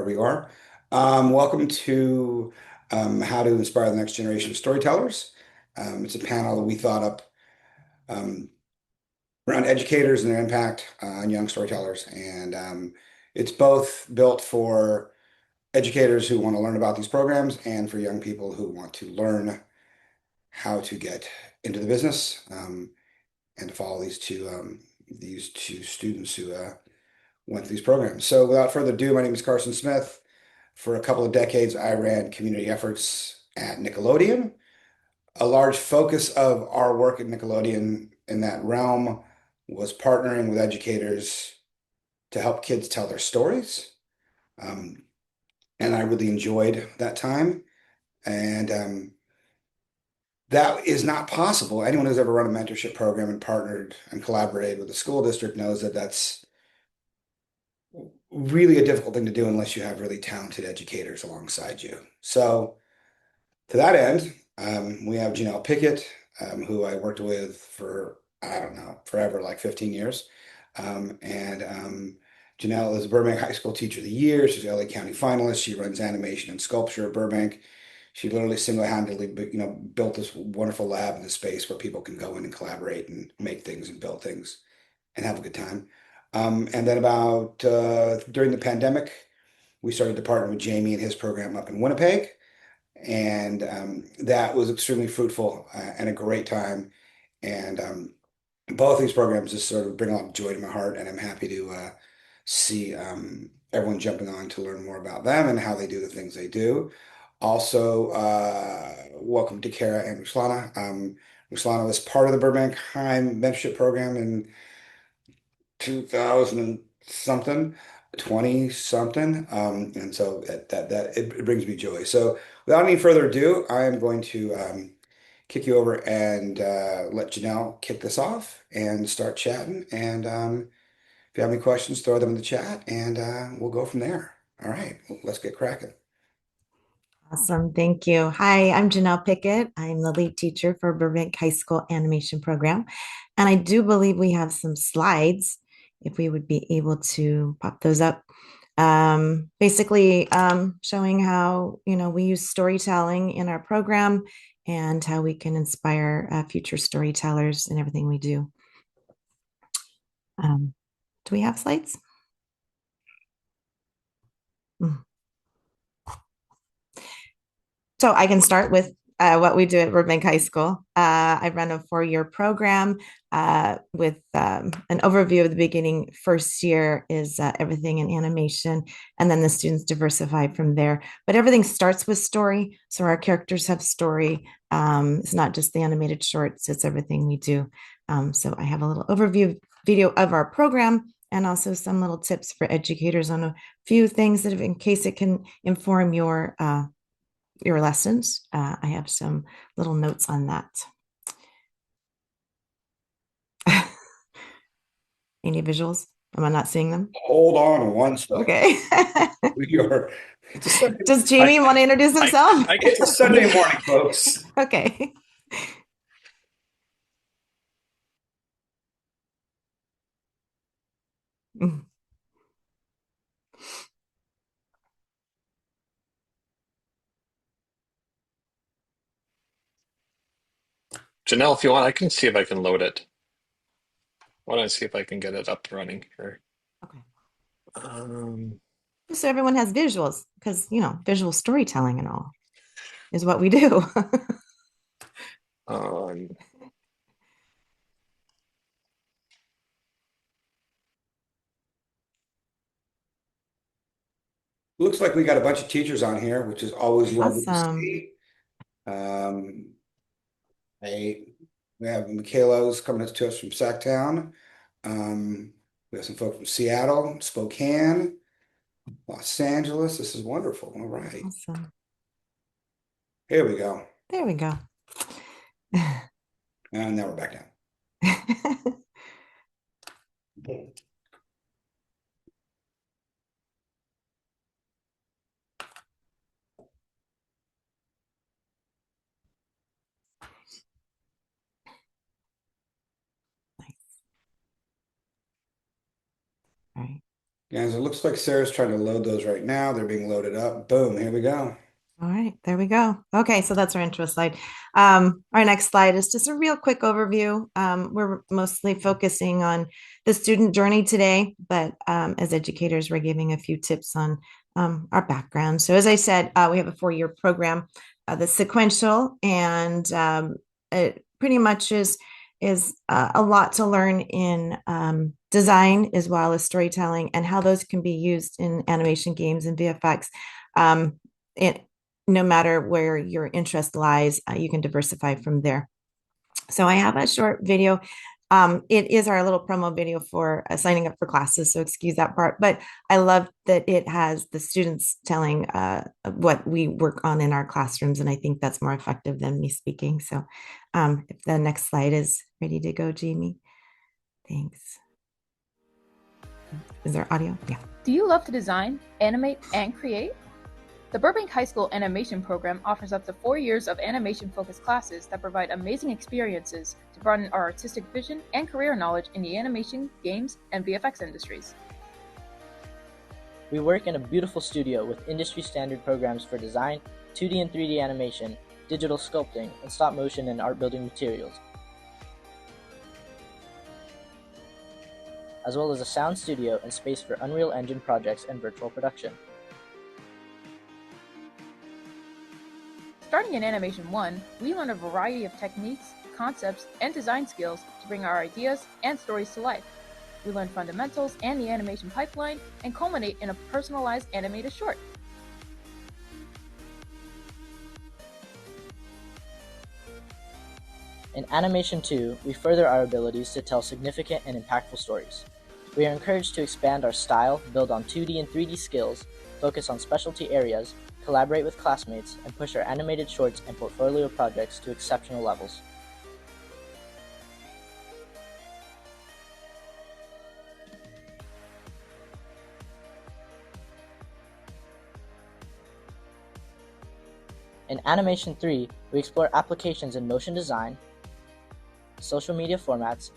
We are. Welcome to How to Inspire the Next Generation of Storytellers. It's a panel that we thought up um, around educators and their impact on young storytellers. And it's both built for educators who want to learn about these programs and for young people who want to learn how to get into the business and to follow these two students who went through these programs. So without further ado, my name is Carson Smith. For a couple of decades, I ran community efforts at Nickelodeon. A large focus of our work at Nickelodeon in that realm was partnering with educators to help kids tell their stories. Um, and I really enjoyed that time. And that is not possible. Anyone who's ever run a mentorship program and partnered and collaborated with the school district knows that that's really a difficult thing to do unless you have really talented educators alongside you. So, to that end, we have Jonelle Pickett, who I worked with for, I don't know, forever, like 15 years. And Jonelle is a Burbank High School Teacher of the Year. She's an LA County finalist. She runs animation and sculpture at Burbank. She literally single-handedly, built this wonderful lab in the space where people can go in and collaborate and make things and build things and have a good time. And then about during the pandemic, we started to partner with Jamie and his program up in Winnipeg. And that was extremely fruitful and a great time. And both these programs just sort of bring a lot of joy to my heart, and I'm happy to see everyone jumping on to learn more about them and how they do the things they do. Also, welcome to Kara and Ruslana. Ruslana was part of the Burbank High mentorship program in 2000 and something, 20 something. And so it brings me joy. So without any further ado, I am going to kick you over and let Jonelle kick this off and start chatting. And if you have any questions, throw them in the chat and we'll go from there. All right, let's get cracking. Awesome. Thank you. Hi, I'm Jonelle Pickett. I'm the lead teacher for Burbank High School Animation Program. And I do believe we have some slides, if we would be able to pop those up. Basically, showing how, we use storytelling in our program and how we can inspire future storytellers in everything we do. Do we have slides? Mm. So I can start with what we do at Burbank High School. I run a 4-year program with an overview of the beginning. First year is everything in animation, and then the students diversify from there. But everything starts with story. So our characters have story. It's not just the animated shorts, it's everything we do. So I have a little overview video of our program and also some little tips for educators on a few things that, in case it can inform your lessons. I have some little notes on that. Any visuals? Am I not seeing them? Hold on one second. Okay. We are, it's a Sunday, Does Jamie want to introduce himself? it's a Sunday morning, folks. Okay. Janelle, if you want, I can see if I can load it. Why don't I see if I can get it up and running here? Okay. Um, So everyone has visuals because, visual storytelling and all is what we do. um, Looks like we got a bunch of teachers on here, which is always lovely to Awesome. see. Um, Hey, we have Michaela's coming to us from Sacktown. We have some folks from Seattle, Spokane, Los Angeles. This is wonderful. All right. Awesome. Here we go. There we go. And now we're back down. Nice. All right. Guys, it looks like Sarah's trying to load those right now. They're being loaded up. Boom, here we go. All right, there we go. Okay, so that's our intro slide. Our next slide is just a real quick overview. We're mostly focusing on the student journey today, but as educators, we're giving a few tips on our background. So as I said, we have a 4-year program that's sequential, and it pretty much is a lot to learn in design as well as storytelling and how those can be used in animation, games, and VFX. No matter where your interest lies, you can diversify from there. So I have a short video. It is our little promo video for signing up for classes, so excuse that part. But I love that it has the students telling what we work on in our classrooms, and I think that's more effective than me speaking. So if the next slide is ready to go, Jamie. Thanks. Is there audio? Yeah. Do you love to design, animate, and create? The Burbank High School Animation Program offers up to 4 years of animation-focused classes that provide amazing experiences to broaden our artistic vision and career knowledge in the animation, games, and VFX industries. We work in a beautiful studio with industry-standard programs for design, 2D and 3D animation, digital sculpting, and stop-motion and art-building materials, as well as a sound studio and space for Unreal Engine projects and virtual production. Starting in Animation 1, we learn a variety of techniques, concepts, and design skills to bring our ideas and stories to life. We learn fundamentals and the animation pipeline and culminate in a personalized animated short. In Animation 2, we further our abilities to tell significant and impactful stories. We are encouraged to expand our style, build on 2D and 3D skills, focus on specialty areas, collaborate with classmates, and push our animated shorts and portfolio projects to exceptional levels. In Animation 3, we explore applications in motion design, social media formats,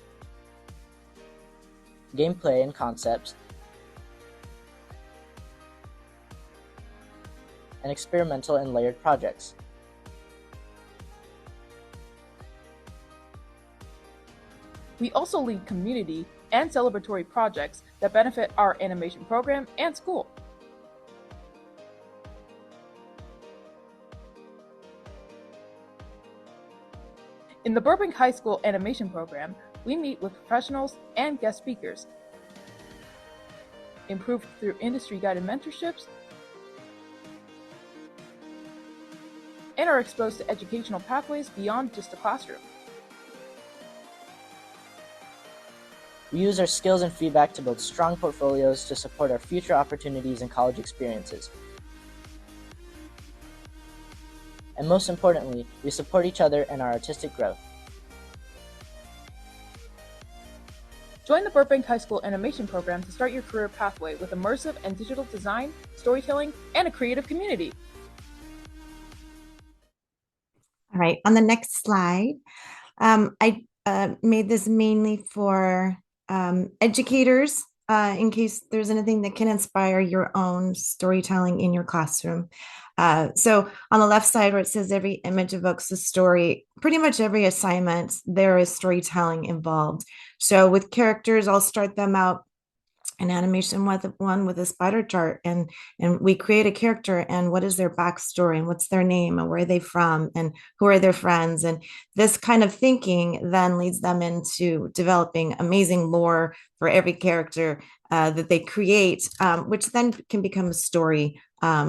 gameplay and concepts, and experimental and layered projects. We also lead community and celebratory projects that benefit our animation program and school. In the Burbank High School Animation Program, we meet with professionals and guest speakers, improve through industry-guided mentorships, and are exposed to educational pathways beyond just the classroom. We use our skills and feedback to build strong portfolios to support our future opportunities and college experiences. And most importantly, we support each other and our artistic growth. Join the Burbank High School Animation Program to start your career pathway with immersive and digital design, storytelling, and a creative community. All right, on the next slide, I made this mainly for educators in case there's anything that can inspire your own storytelling in your classroom. So on the left side where it says every image evokes a story, pretty much every assignment, there is storytelling involved. So with characters, I'll start them out an animation with one with a spider chart, and we create a character and what is their backstory and what's their name and where are they from and who are their friends, and this kind of thinking then leads them into developing amazing lore for every character that they create, which then can become a story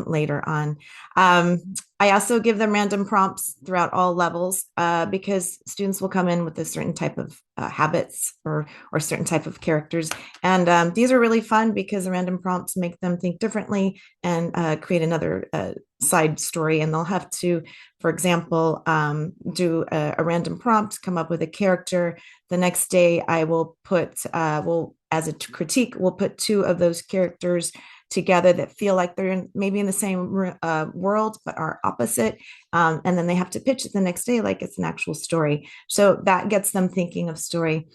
later on. I also give them random prompts throughout all levels because students will come in with a certain type of habits or certain type of characters. And these are really fun because the random prompts make them think differently and create another side story. And they'll have to, for example, do a random prompt, come up with a character. The next day I will put, as a critique, we'll put 2 of those characters together that feel like they're maybe in the same world but are opposite, and then they have to pitch it the next day like it's an actual story. So that gets them thinking of story.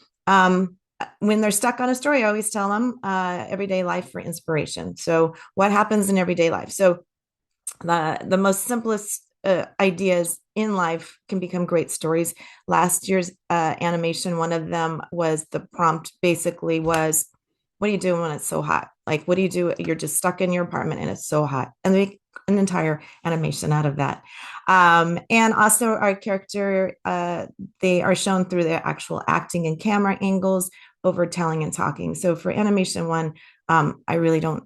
when they're stuck on a story, I always tell them everyday life for inspiration. So what happens in everyday life? So the most simplest ideas in life can become great stories. Last year's animation, one of them was the prompt basically was, what do you do when it's so hot? Like, what do you do? You're just stuck in your apartment and it's so hot. And they make an entire animation out of that. And also our character, they are shown through their actual acting and camera angles over telling and talking. So for animation one, I really don't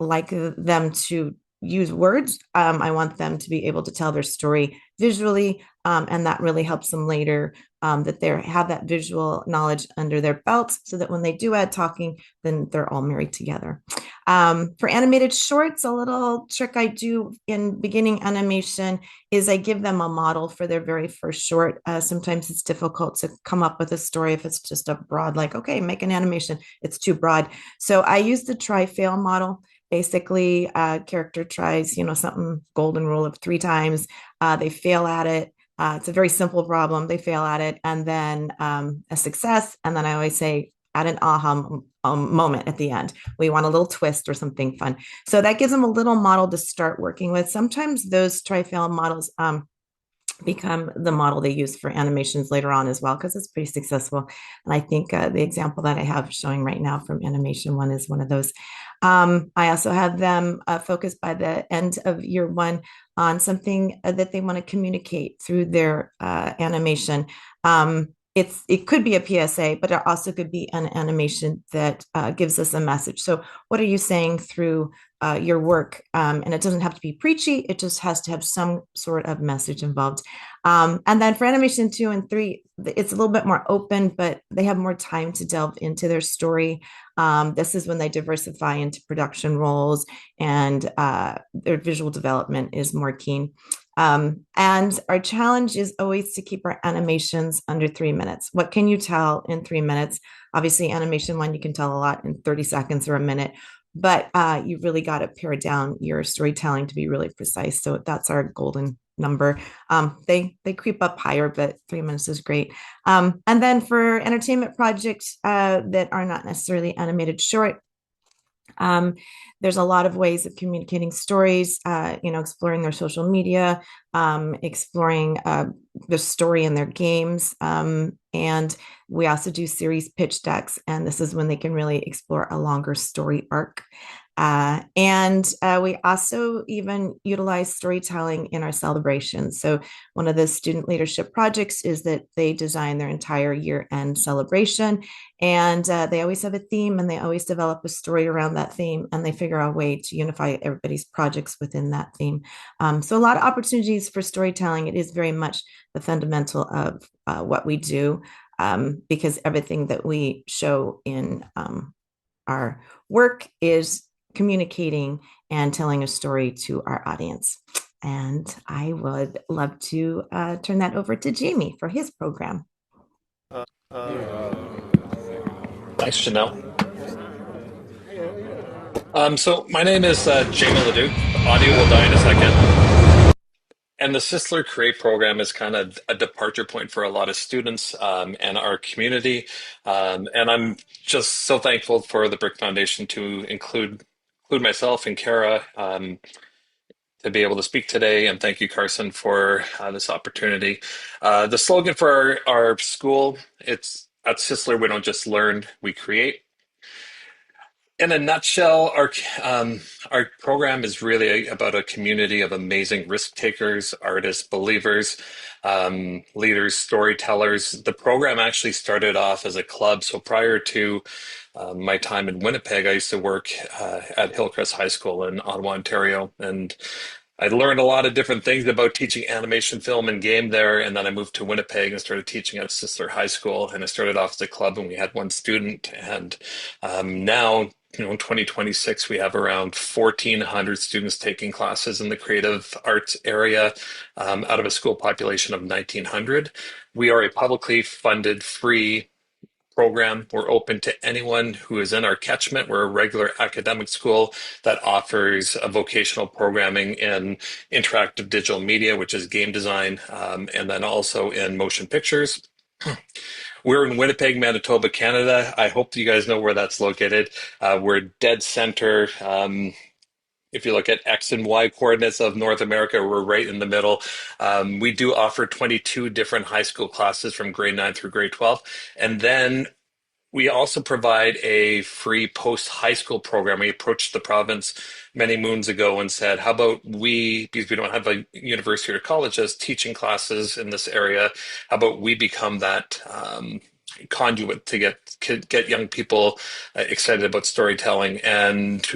like them to use words. I want them to be able to tell their story visually, and that really helps them later, that they have that visual knowledge under their belts so that when they do add talking, then they're all married together. For animated shorts, a little trick I do in beginning animation is I give them a model for their very first short. Sometimes it's difficult to come up with a story if it's just a broad, like, okay, make an animation. It's too broad. So I use the try-fail model. Basically, character tries, something golden rule of 3 times. They fail at it. It's a very simple problem. They fail at it, and then a success. And then I always say, add an aha moment at the end. We want a little twist or something fun. So that gives them a little model to start working with. Sometimes those try-fail models become the model they use for animations later on as well, because it's pretty successful. And I think the example that I have showing right now from animation one is one of those. I also have them focus by the end of year 1 on something that they want to communicate through their animation. It could be a PSA, but it also could be an animation that gives us a message. So what are you saying through your work? And it doesn't have to be preachy. It just has to have some sort of message involved. And then for animation 2 and 3, it's a little bit more open, but they have more time to delve into their story. This is when they diversify into production roles, and their visual development is more keen. And our challenge is always to keep our animations under 3 minutes. What can you tell in 3 minutes? Obviously, animation one, you can tell a lot in 30 seconds or a minute, but you've really got to pare down your storytelling to be really precise. So that's our golden number. They creep up higher, but 3 minutes is great. And then for entertainment projects that are not necessarily animated short, there's a lot of ways of communicating stories, exploring their social media, exploring the story in their games. And we also do series pitch decks, and this is when they can really explore a longer story arc. And we also even utilize storytelling in our celebrations. So one of the student leadership projects is that they design their entire year-end celebration, and they always have a theme, and they always develop a story around that theme, and they figure out a way to unify everybody's projects within that theme. So a lot of opportunities for storytelling. It is very much the fundamental of what we do, because everything that we show in our work is communicating and telling a story to our audience. And I would love to turn that over to Jamie for his program. Thanks, Jonelle. So my name is Jamie Leduc. Audio will die in a second. And the Sisler Create program is kind of a departure point for a lot of students and our community. And I'm just so thankful for the BRIC Foundation to include myself and Kara to be able to speak today. And thank you, Carson, for this opportunity. The slogan for our school, it's at Sisler, we don't just learn, we create. In a nutshell, our program is really about a community of amazing risk takers, artists, believers, leaders, storytellers. The program actually started off as a club. So prior to my time in Winnipeg, I used to work at Hillcrest High School in Ottawa, Ontario, and I learned a lot of different things about teaching animation, film, and game there. And then I moved to Winnipeg and started teaching at Sisler High School. And I started off as a club, and we had 1 student. And now, in 2026, we have around 1,400 students taking classes in the creative arts area out of a school population of 1,900. We are a publicly funded, free program. We're open to anyone who is in our catchment. We're a regular academic school that offers a vocational programming in interactive digital media, which is game design, and then also in motion pictures. We're in Winnipeg, Manitoba, Canada. I hope you guys know where that's located. We're dead center. If you look at X and Y coordinates of North America, we're right in the middle. We do offer 22 different high school classes from grade 9 through grade 12. And then we also provide a free post-high school program. We approached the province many moons ago and said, how about we, because we don't have a university or college as teaching classes in this area, how about we become that conduit to get young people excited about storytelling? And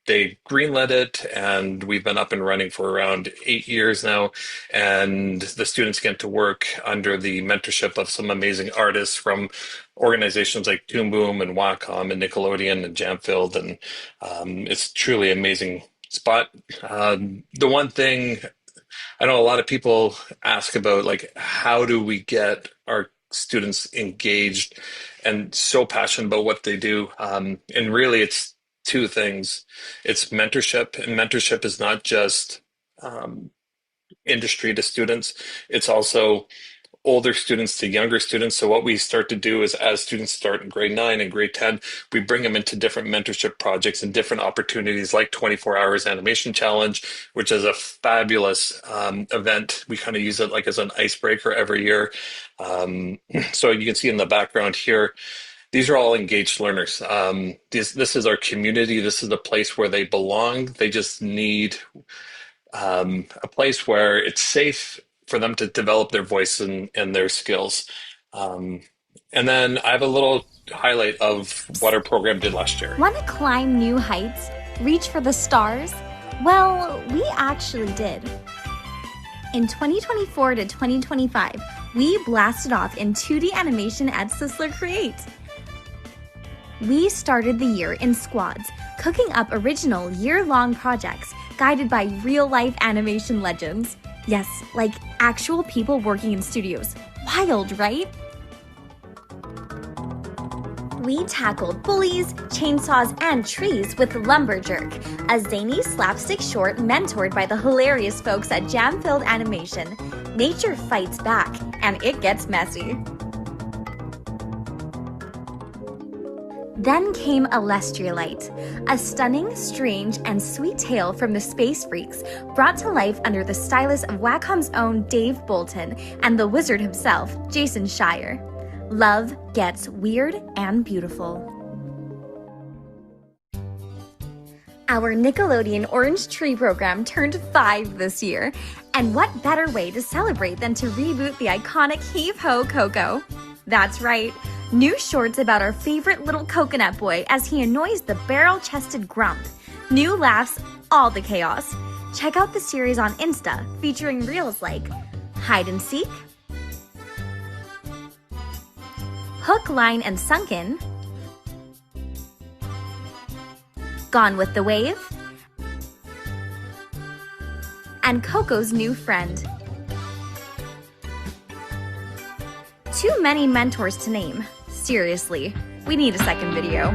they greenlit it, and we've been up and running for around 8 years now. And the students get to work under the mentorship of some amazing artists from organizations like Toon Boom and Wacom and Nickelodeon and Jamfield, and it's truly amazing spot. The one thing I know a lot of people ask about, like, how do we get our students engaged and so passionate about what they do? And really, it's two things. It's mentorship, and mentorship is not just industry to students. It's also older students to younger students. So what we start to do is, as students start in grade 9 and grade 10, we bring them into different mentorship projects and different opportunities like 24 Hours Animation Challenge, which is a fabulous event. We kind of use it like as an icebreaker every year. So you can see in the background here, these are all engaged learners. This is our community. This is the place where they belong. They just need a place where it's safe for them to develop their voice and their skills. And then I have a little highlight of what our program did last year. Want to climb new heights? Reach for the stars? Well, we actually did. In 2024 to 2025, we blasted off in 2D animation at Sisler Create. We started the year in squads, cooking up original year-long projects guided by real-life animation legends. Yes, like actual people working in studios. Wild, right? We tackled bullies, chainsaws, and trees with Lumberjerk, a zany slapstick short mentored by the hilarious folks at Jamfield Animation. Nature fights back, and it gets messy. Then came Alestrialite, a stunning, strange, and sweet tale from the Space Freaks, brought to life under the stylus of Wacom's own Dave Bolton and the wizard himself, Jason Schreier. Love gets weird and beautiful. Our Nickelodeon Orange Tree program turned 5 this year, and what better way to celebrate than to reboot the iconic Heave Ho Coco? That's right. New shorts about our favorite little coconut boy as he annoys the barrel-chested grump. New laughs, all the chaos. Check out the series on Insta featuring reels like Hide and Seek, Hook, Line, and Sunken, Gone with the Wave, and Coco's New Friend. Too many mentors to name. Seriously, we need a second video.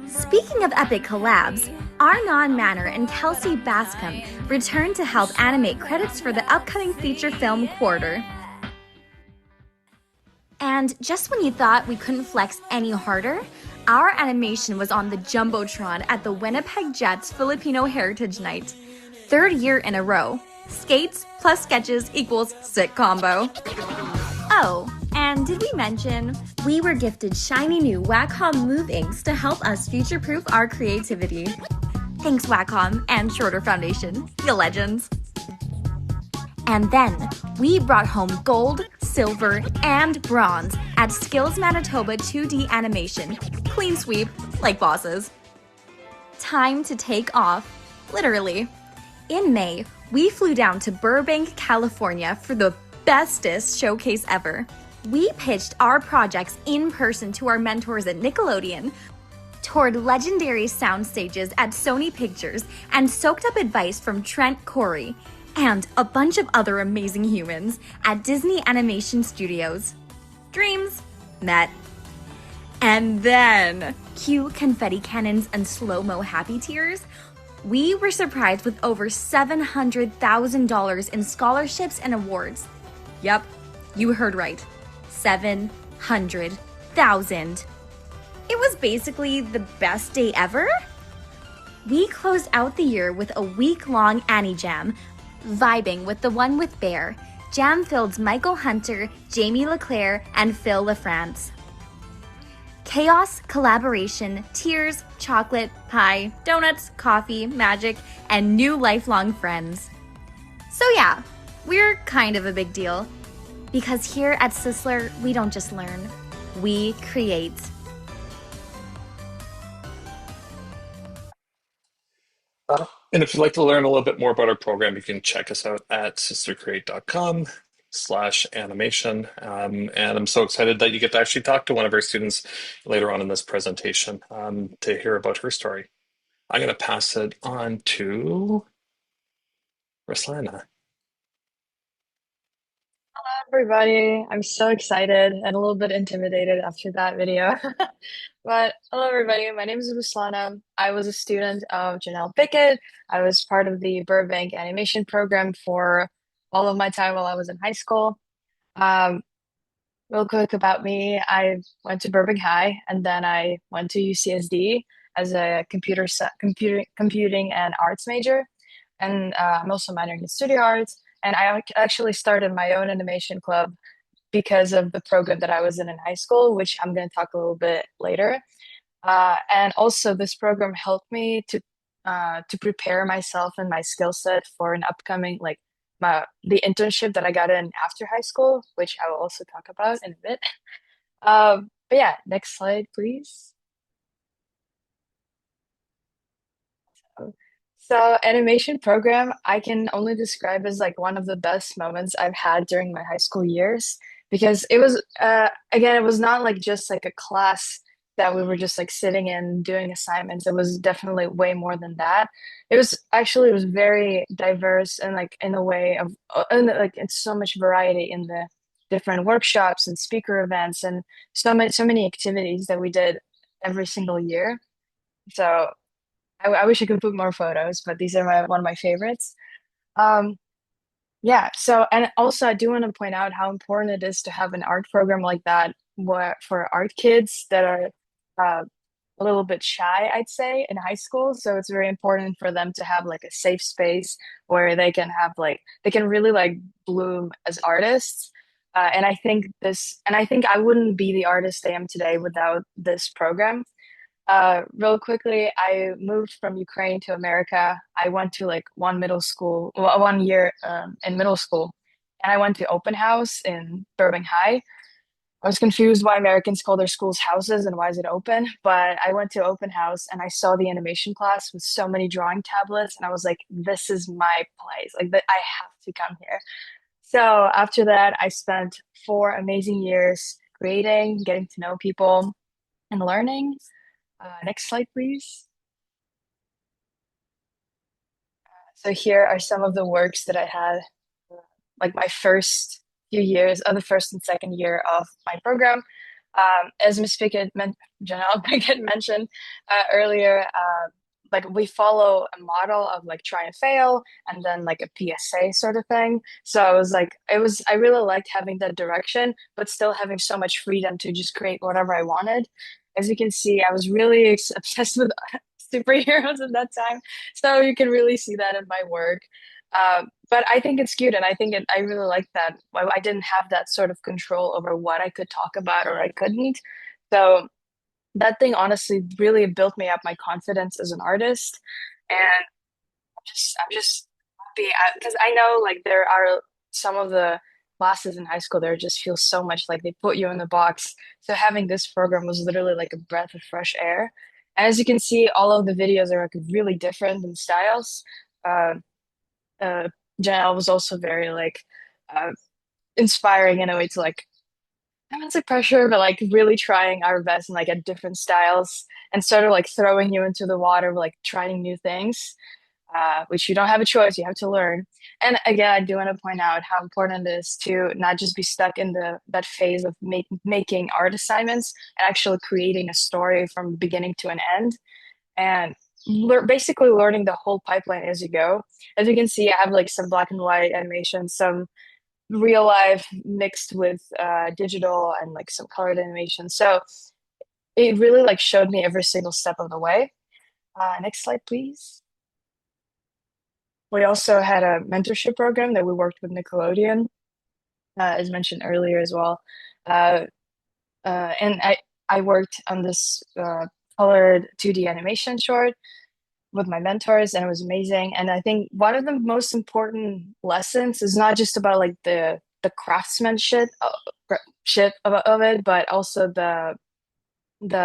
Speaking of epic collabs, Arnon Manor and Kelsey Bascom returned to help animate credits for the upcoming feature film Quarter. And just when you thought we couldn't flex any harder, our animation was on the Jumbotron at the Winnipeg Jets Filipino Heritage Night. 3rd year in a row. Skates plus sketches equals sick combo. Oh, and did we mention we were gifted shiny new Wacom Move inks to help us future-proof our creativity? Thanks Wacom and Shorter Foundation, you legends. And then we brought home gold, silver, and bronze at Skills Manitoba 2D Animation. Clean sweep, like bosses. Time to take off, literally. In May, we flew down to Burbank, California for the bestest showcase ever. We pitched our projects in person to our mentors at Nickelodeon, toured legendary sound stages at Sony Pictures, and soaked up advice from Trent Corey and a bunch of other amazing humans at Disney Animation Studios. Dreams met. And then, cue confetti cannons and slow-mo happy tears, we were surprised with over $700,000 in scholarships and awards. Yep, you heard right. 700,000. It was basically the best day ever. We closed out the year with a week-long Annie Jam, vibing with the one with Bear, jam-filled Michael Hunter, Jamie Leclerc, and Phil LaFrance. Chaos, collaboration, tears, chocolate, pie, donuts, coffee, magic, and new lifelong friends. So yeah, we're kind of a big deal. Because here at Sisler, we don't just learn, we create. And if you'd like to learn a little bit more about our program, you can check us out at sistercreate.com/animation. And I'm so excited that you get to actually talk to one of our students later on in this presentation to hear about her story. I'm going to pass it on to Ruslana. Everybody, I'm so excited and a little bit intimidated after that video. But hello, everybody. My name is Ruslana. I was a student of Jonelle Pickett. I was part of the Burbank animation program for all of my time while I was in high school. Um, Real quick about me, I went to Burbank High and then I went to UCSD as a computing and arts major. And I'm also minoring in studio arts. And I actually started my own animation club because of the program that I was in high school, which I'm going to talk a little bit later. And also, this program helped me to prepare myself and my skill set for an upcoming the internship that I got in after high school, which I will also talk about in a bit. But yeah, next slide, please. So animation program, I can only describe as like one of the best moments I've had during my high school years because it was again, it was not like just like a class that we were just like sitting in doing assignments. It was definitely way more than that. It was very diverse and like in a way of and like it's so much variety in the different workshops and speaker events and so many activities that we did every single year. So I wish I could put more photos, but these are one of my favorites. Um, yeah, so and also I do want to point out how important it is to have an art program like that where for art kids that are uh, a little bit shy, I'd say, in high school. So it's very important for them to have like a safe space where they can have like they can really like bloom as artists. And I think I wouldn't be the artist I am today without this program. Real quickly, I moved from Ukraine to America. I went to like one year in middle school, and I went to open house in Burbank High. I was confused why Americans call their schools houses and why is it open, but I went to open house and I saw the animation class with so many drawing tablets, and I was like, this is my place. Like that, I have to come here. So after that, I spent 4 amazing years creating, getting to know people, and learning. Next slide, please. So here are some of the works that I had, like my first few years of the first and second year of my program. As Jonelle Pickett mentioned earlier, like we follow a model of like try and fail and then like a PSA sort of thing. So I really liked having that direction, but still having so much freedom to just create whatever I wanted. As you can see, I was really obsessed with superheroes at that time. So you can really see that in my work. But I think it's cute, and I really like that. I didn't have that sort of control over what I could talk about or I couldn't. So that thing honestly really built me up my confidence as an artist. And I'm just happy because I know like there are some of the classes in high school there just feel so much like they put you in the box. So having this program was literally like a breath of fresh air. And as you can see, all of the videos are like really different in styles. Uh, uh, Janelle was also very like uh, inspiring in a way to like I wouldn't say pressure, but like really trying our best and like at different styles and sort of like throwing you into the water, like trying new things, which you don't have a choice, you have to learn. And again, I do want to point out how important it is to not just be stuck in that phase of making art assignments and actually creating a story from beginning to an end. And basically learning the whole pipeline as you go. As you can see, I have like some black and white animation, some real life mixed with digital and like some colored animation. So it really like showed me every single step of the way. Next slide, please. We also had a mentorship program that we worked with Nickelodeon, as mentioned earlier as well. And I worked on this colored 2D animation short with my mentors, and it was amazing. And I think one of the most important lessons is not just about like the craftsmanship of it, but also the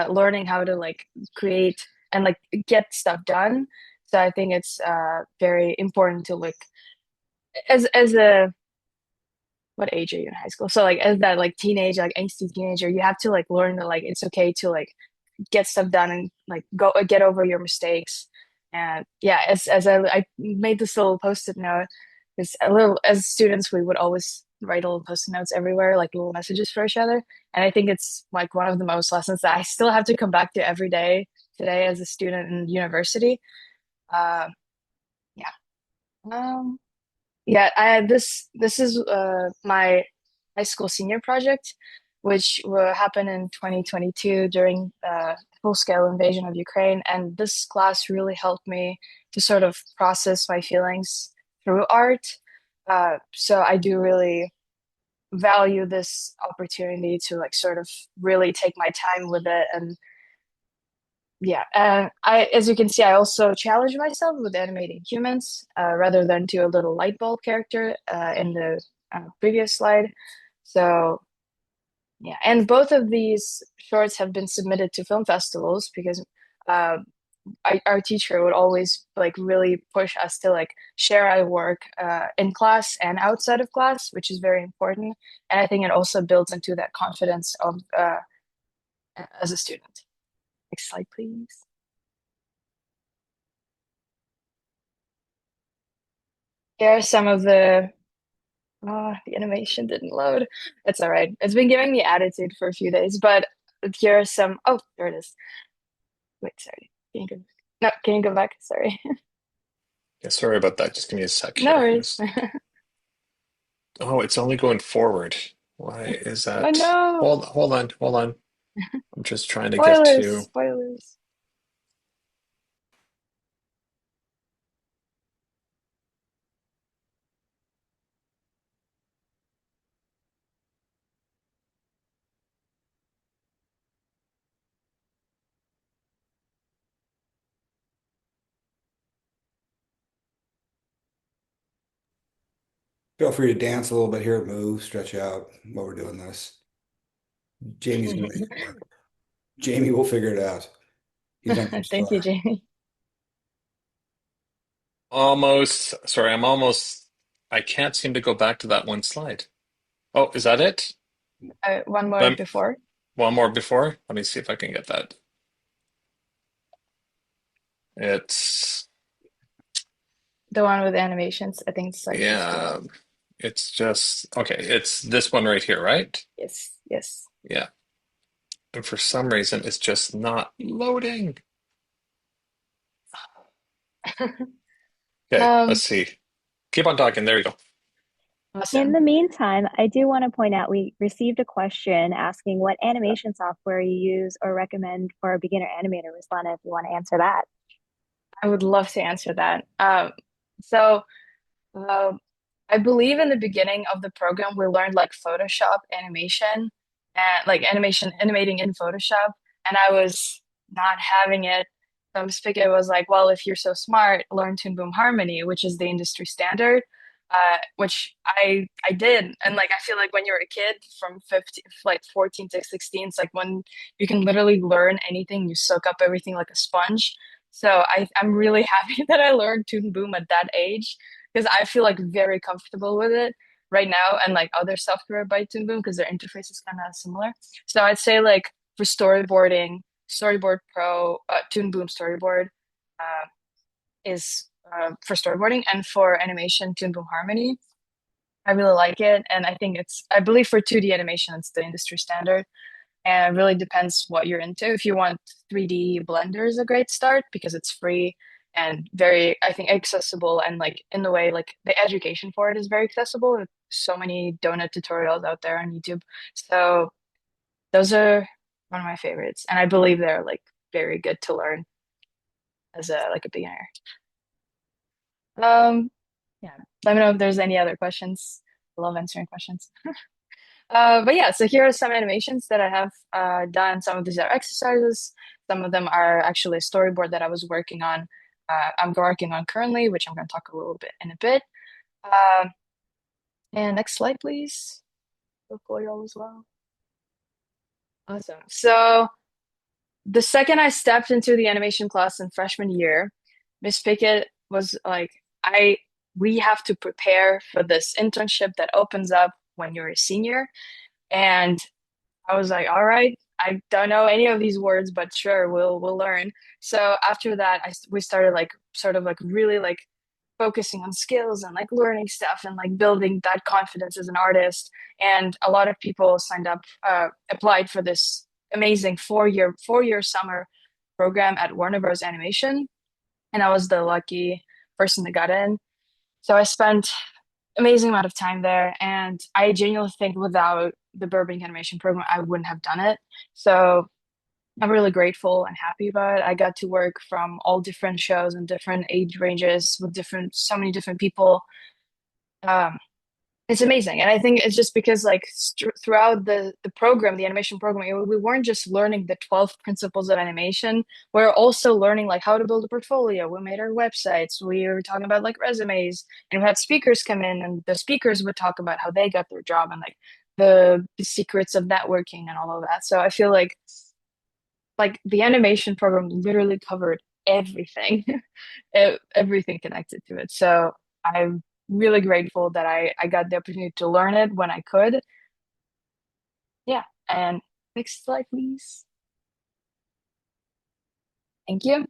learning how to like create and like get stuff done. So I think it's very important to like as a what age are you in high school? So like as that like teenage, like angsty teenager, you have to like learn that like it's okay to like get stuff done and like go get over your mistakes. And yeah, as I made this little post-it note, because a little as students we would always write little post-it notes everywhere, like little messages for each other. And I think it's like one of the most lessons that I still have to come back to every day today as a student in university. Uh, yeah. Um, yeah, this is my high school senior project, which will happen in 2022 during full-scale invasion of Ukraine. And this class really helped me to sort of process my feelings through art. So I do really value this opportunity to like sort of really take my time with it. And yeah, as you can see, I also challenge myself with animating humans rather than to a little light bulb character in the previous slide. So yeah, and both of these shorts have been submitted to film festivals because uh, our teacher would always like really push us to like share our work in class and outside of class, which is very important. And I think it also builds into that confidence of as a student. Next slide, please. Here are some of the animation didn't load. It's all right. It's been giving me attitude for a few days, but here are some. Oh, there it is. Wait, sorry. Can you go? No, can you go back? Sorry. Yeah, sorry about that. Just give me a sec No here. worries. Oh, it's only going forward. Why is Oh that? no. Hold on. I'm just trying to get Spoilers, to. spoilers. Feel free to dance a little bit here, move, stretch out while we're doing this. Jamie's gonna make it work. Jamie will figure it out. He's our new Thank you, star. Jamie. Almost. Sorry, I can't seem to go back to that one slide. Oh, is that it? One more Let, before. one more before. Let me see if I can get that. It's, The one with animations. I think it's like this yeah, one. it's just, okay, it's this one right here, right? Yes, yes. Yeah. And for some reason, it's just not loading. Okay, let's Um, see. Keep on talking. There you go. In awesome. the meantime, I do want to point out we received a question asking what animation software you use or recommend for a beginner animator. Ruslana, if you want to answer that. I would love to answer that. So uh, I believe in the beginning of the program, we learned like Photoshop animation and like animating in Photoshop. And I was not having it. Thomas-Pickett was like, well, if you're so smart, learn Toon Boom Harmony, which is the industry standard, which I did. And like, I feel like when you're a kid from 15, like 14 to 16, it's like when you can literally learn anything, you soak up everything like a sponge. So I'm really happy that I learned Toon Boom at that age because I feel like very comfortable with it right now and like other software by Toon Boom because their interface is kind of similar. So I'd say like for storyboarding, Storyboard Pro, Toon Boom Storyboard is for storyboarding, and for animation, Toon Boom Harmony. I really like it, and I think I believe for 2D animation, it's the industry standard. And it really depends what you're into. If you want 3D, Blender is a great start because it's free and very, I think, accessible, and like in the way like the education for it is very accessible. There's so many donut tutorials out there on YouTube. So those are one of my favorites, and I believe they're like very good to learn as a beginner. Um, yeah, let me know if there's any other questions. I love answering questions. But yeah, so here are some animations that I have done. Some of these are exercises. Some of them are actually a storyboard that I was working on. I'm working on currently, which I'm going to talk a little bit in a bit. Uh, and next slide, please. Tutorial as well. Awesome. So the second I stepped into the animation class in freshman year, Miss Pickett was like, we have to prepare for this internship that opens up when you're a senior. And I was like, all right, I don't know any of these words, but sure, we'll learn. So after that, we started like sort of like really like focusing on skills and like learning stuff and like building that confidence as an artist. And a lot of people signed up, applied for this amazing four-year summer program at Warner Bros. Animation, and I was the lucky person that got in. So I spent amazing amount of time there, and I genuinely think without the Burbank animation program, I wouldn't have done it. So I'm really grateful and happy about it. I got to work from all different shows and different age ranges with so many different people. Um, it's amazing, and I think it's just because like throughout the program, the animation program, we weren't just learning the 12 principles of animation. We're also learning like how to build a portfolio. We made our websites. We were talking about like resumes, and we had speakers come in, and the speakers would talk about how they got their job and like the secrets of networking and all of that. So I feel like the animation program literally covered everything, everything connected to it. So I'm really grateful that I got the opportunity to learn it when I could. Yeah. And next slide, please. Thank you.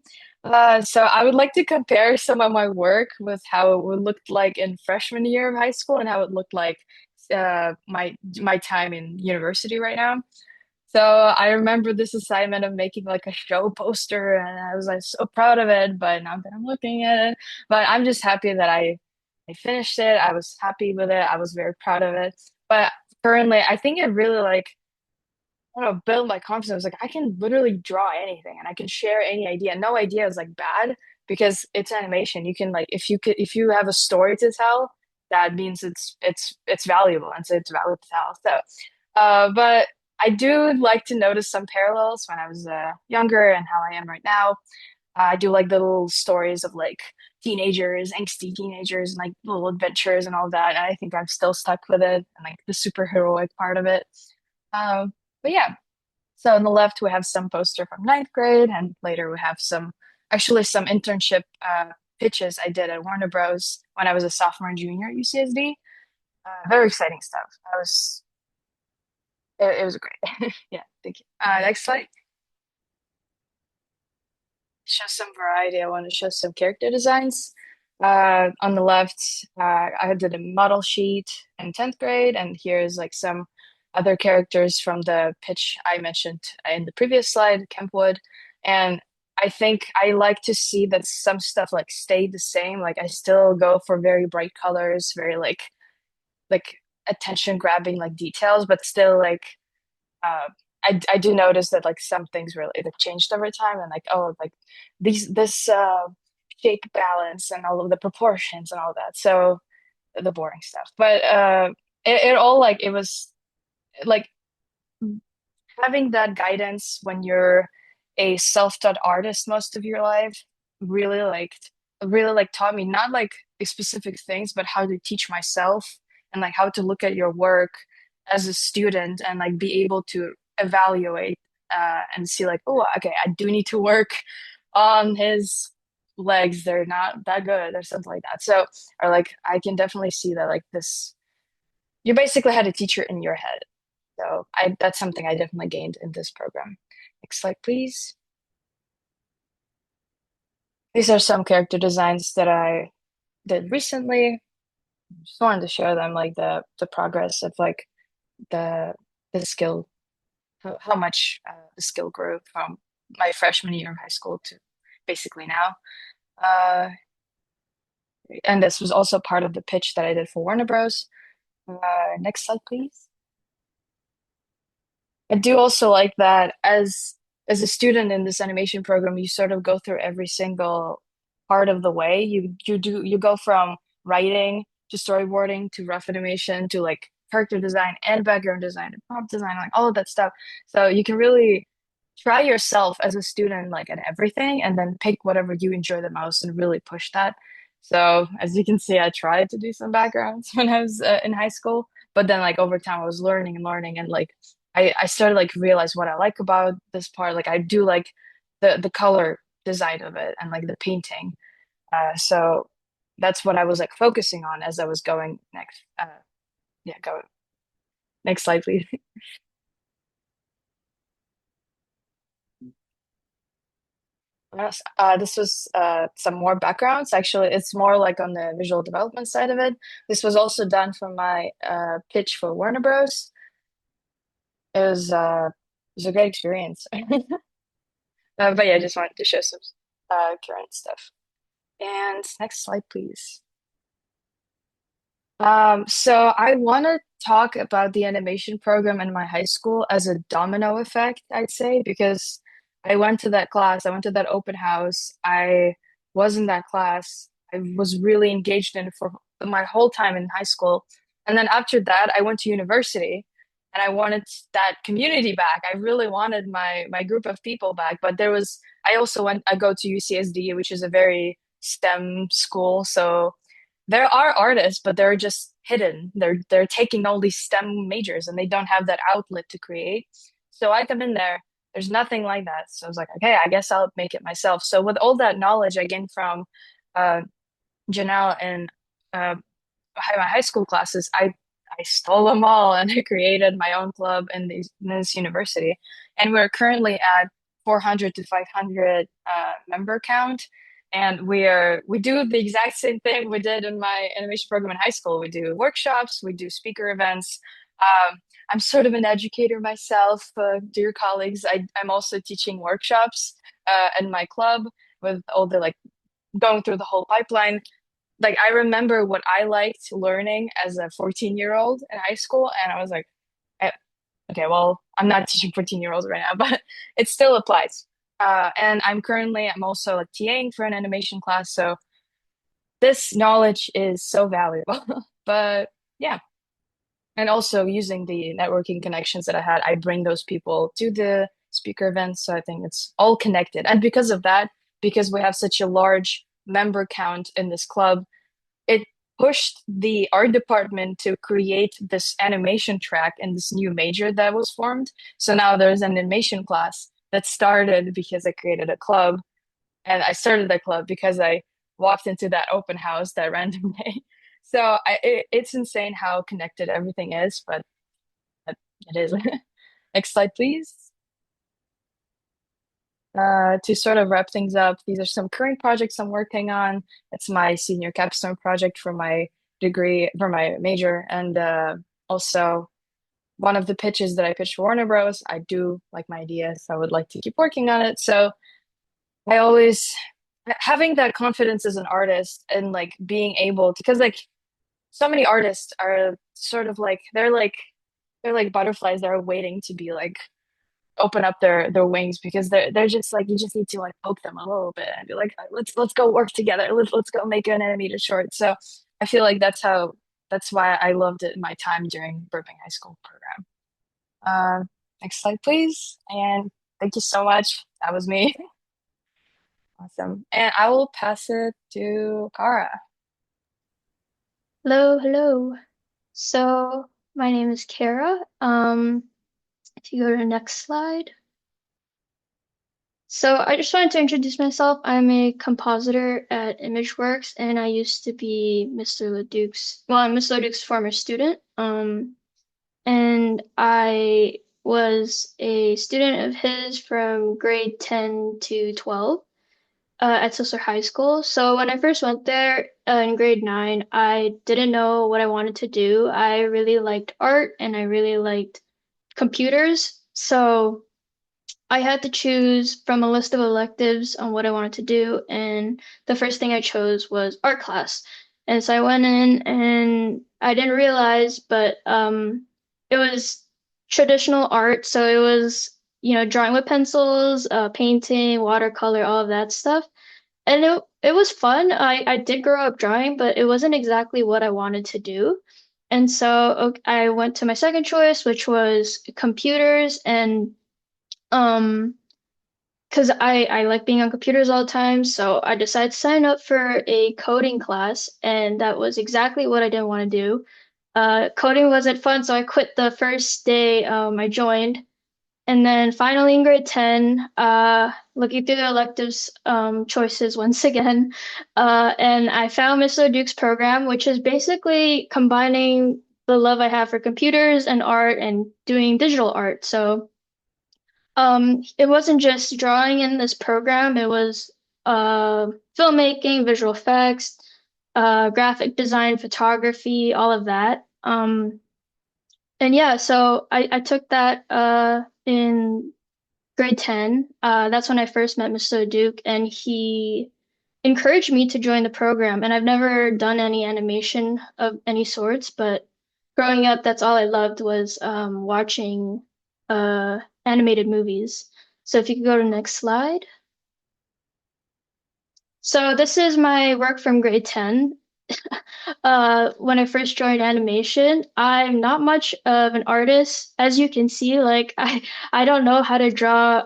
So I would like to compare some of my work with how it would look like in freshman year of high school and how it looked like my time in university right now. So I remember this assignment of making like a show poster, and I was like so proud of it. But now that I'm looking at it, but I'm just happy that I finished it. I was happy with it. I was very proud of it. But currently, I think it really like I don't know, build my confidence. Like I can literally draw anything, and I can share any idea. No idea is like bad because it's animation. You can like if you have a story to tell, that means it's valuable, and so it's valuable to tell. So, but I do like to notice some parallels when I was younger and how I am right now. I do like the little stories of like teenagers, angsty teenagers, and like little adventures and all that. And I think I'm still stuck with it and like the super heroic part of it. But yeah, so on the left we have some poster from ninth grade, and later we have some internship pitches I did at Warner Bros. When I was a sophomore and junior at UCSD. Very exciting stuff. It was great. Yeah, thank you. Next slide. Show some variety. I want to show some character designs. On the left, I did a model sheet in 10th grade, and here's like some other characters from the pitch I mentioned in the previous slide, Kempwood. And I think I like to see that some stuff like stayed the same. Like I still go for very bright colors, very like attention grabbing like details, but still like uh, I do notice that like some things really like changed over time, and like oh like this shape balance and all of the proportions and all that. So the boring stuff, but it all like it was like having that guidance when you're a self-taught artist most of your life really like taught me not like specific things, but how to teach myself and like how to look at your work as a student and like be able to evaluate and see like, oh, okay, I do need to work on his legs. They're not that good or something like that. So, or like I can definitely see that like this, you basically had a teacher in your head. So that's something I definitely gained in this program. Next slide, please. These are some character designs that I did recently. Just wanted to share them, like the progress of like the skill, how much the skill grew from my freshman year of high school to basically now. Uh, and this was also part of the pitch that I did for Warner Bros. Next slide, please. I do also like that as a student in this animation program, you sort of go through every single part of the way. You go from writing to storyboarding to rough animation to like character design and background design and prop design, like all of that stuff. So you can really try yourself as a student like at everything and then pick whatever you enjoy the most and really push that. So as you can see, I tried to do some backgrounds when I was in high school, but then like over time I was learning and learning and like I started like realize what I like about this part. Like I do like the color design of it and like the painting. So that's what I was like focusing on as I was going next. Yeah, go next slide, please. Yes, this was some more backgrounds. Actually, it's more like on the visual development side of it. This was also done for my pitch for Warner Bros. It was a great experience. But yeah, I just wanted to show some current stuff. And next slide, please. So I want to talk about the animation program in my high school as a domino effect, I'd say, because I went to that class, I went to that open house, I was in that class, I was really engaged in it for my whole time in high school. And then after that, I went to university and I wanted that community back. I really wanted my group of people back, but I go to UCSD, which is a very STEM school, so there are artists, but they're just hidden. They're taking all these STEM majors and they don't have that outlet to create. So I come in there, there's nothing like that. So I was like, okay, I guess I'll make it myself. So with all that knowledge I gained from uh, Jonelle and my high school classes, I stole them all and I created my own club in this university. And we're currently at 400 to 500 member count. And we do the exact same thing we did in my animation program in high school. We do workshops, we do speaker events. I'm sort of an educator myself, dear colleagues. I'm also teaching workshops in my club with all the like going through the whole pipeline. Like I remember what I liked learning as a 14-year-old in high school, and I was like, eh, okay, well, I'm not teaching 14-year-olds right now, but it still applies. And I'm also like TAing for an animation class, so this knowledge is so valuable. But yeah, and also using the networking connections that I had, I bring those people to the speaker events. So I think it's all connected. And because of that, because we have such a large member count in this club, it pushed the art department to create this animation track in this new major that was formed. So now there's an animation class that started because I created a club. And I started that club because I walked into that open house that random day. So it's insane how connected everything is, but it is. Next slide, please. To sort of wrap things up, these are some current projects I'm working on. It's my senior capstone project for my degree, for my major, and also one of the pitches that I pitched for Warner Bros. I do like my idea, so I would like to keep working on it. So I always having that confidence as an artist and like being able to, because like so many artists are sort of like they're like butterflies that are waiting to be like open up their wings because they're just like you just need to like poke them a little bit and be like let's go work together, let's go make an animated short. So I feel like that's why I loved it in my time during Burbank High School program. Next slide please, and thank you so much, that was me. Awesome, and I will pass it to Kara. Hello, hello. So my name is Kara. If you go to the next slide. So I just wanted to introduce myself. I'm a compositor at Imageworks, and I used to be I'm Mr. Leduc's former student. And I was a student of his from grade 10 to 12 at Sisler High School. So when I first went there in grade 9, I didn't know what I wanted to do. I really liked art and I really liked computers. So I had to choose from a list of electives on what I wanted to do, and the first thing I chose was art class. And so I went in, and I didn't realize, but it was traditional art, so it was, drawing with pencils, painting, watercolor, all of that stuff. And it was fun. I did grow up drawing, but it wasn't exactly what I wanted to do. And so I went to my second choice, which was computers, and um because I like being on computers all the time, so I decided to sign up for a coding class, and that was exactly what I didn't want to do. Coding wasn't fun, so I quit the first day I joined. And then finally in grade 10, looking through the electives choices once again, and I found Mr. Duke's program, which is basically combining the love I have for computers and art and doing digital art. So it wasn't just drawing in this program, it was filmmaking, visual effects, graphic design, photography, all of that. And yeah, so I took that in grade 10. That's when I first met Mr. Duke, and he encouraged me to join the program. And I've never done any animation of any sorts, but growing up, that's all I loved was watching animated movies. So if you could go to the next slide. So this is my work from grade 10. When I first joined animation, I'm not much of an artist. As you can see, like I don't know how to draw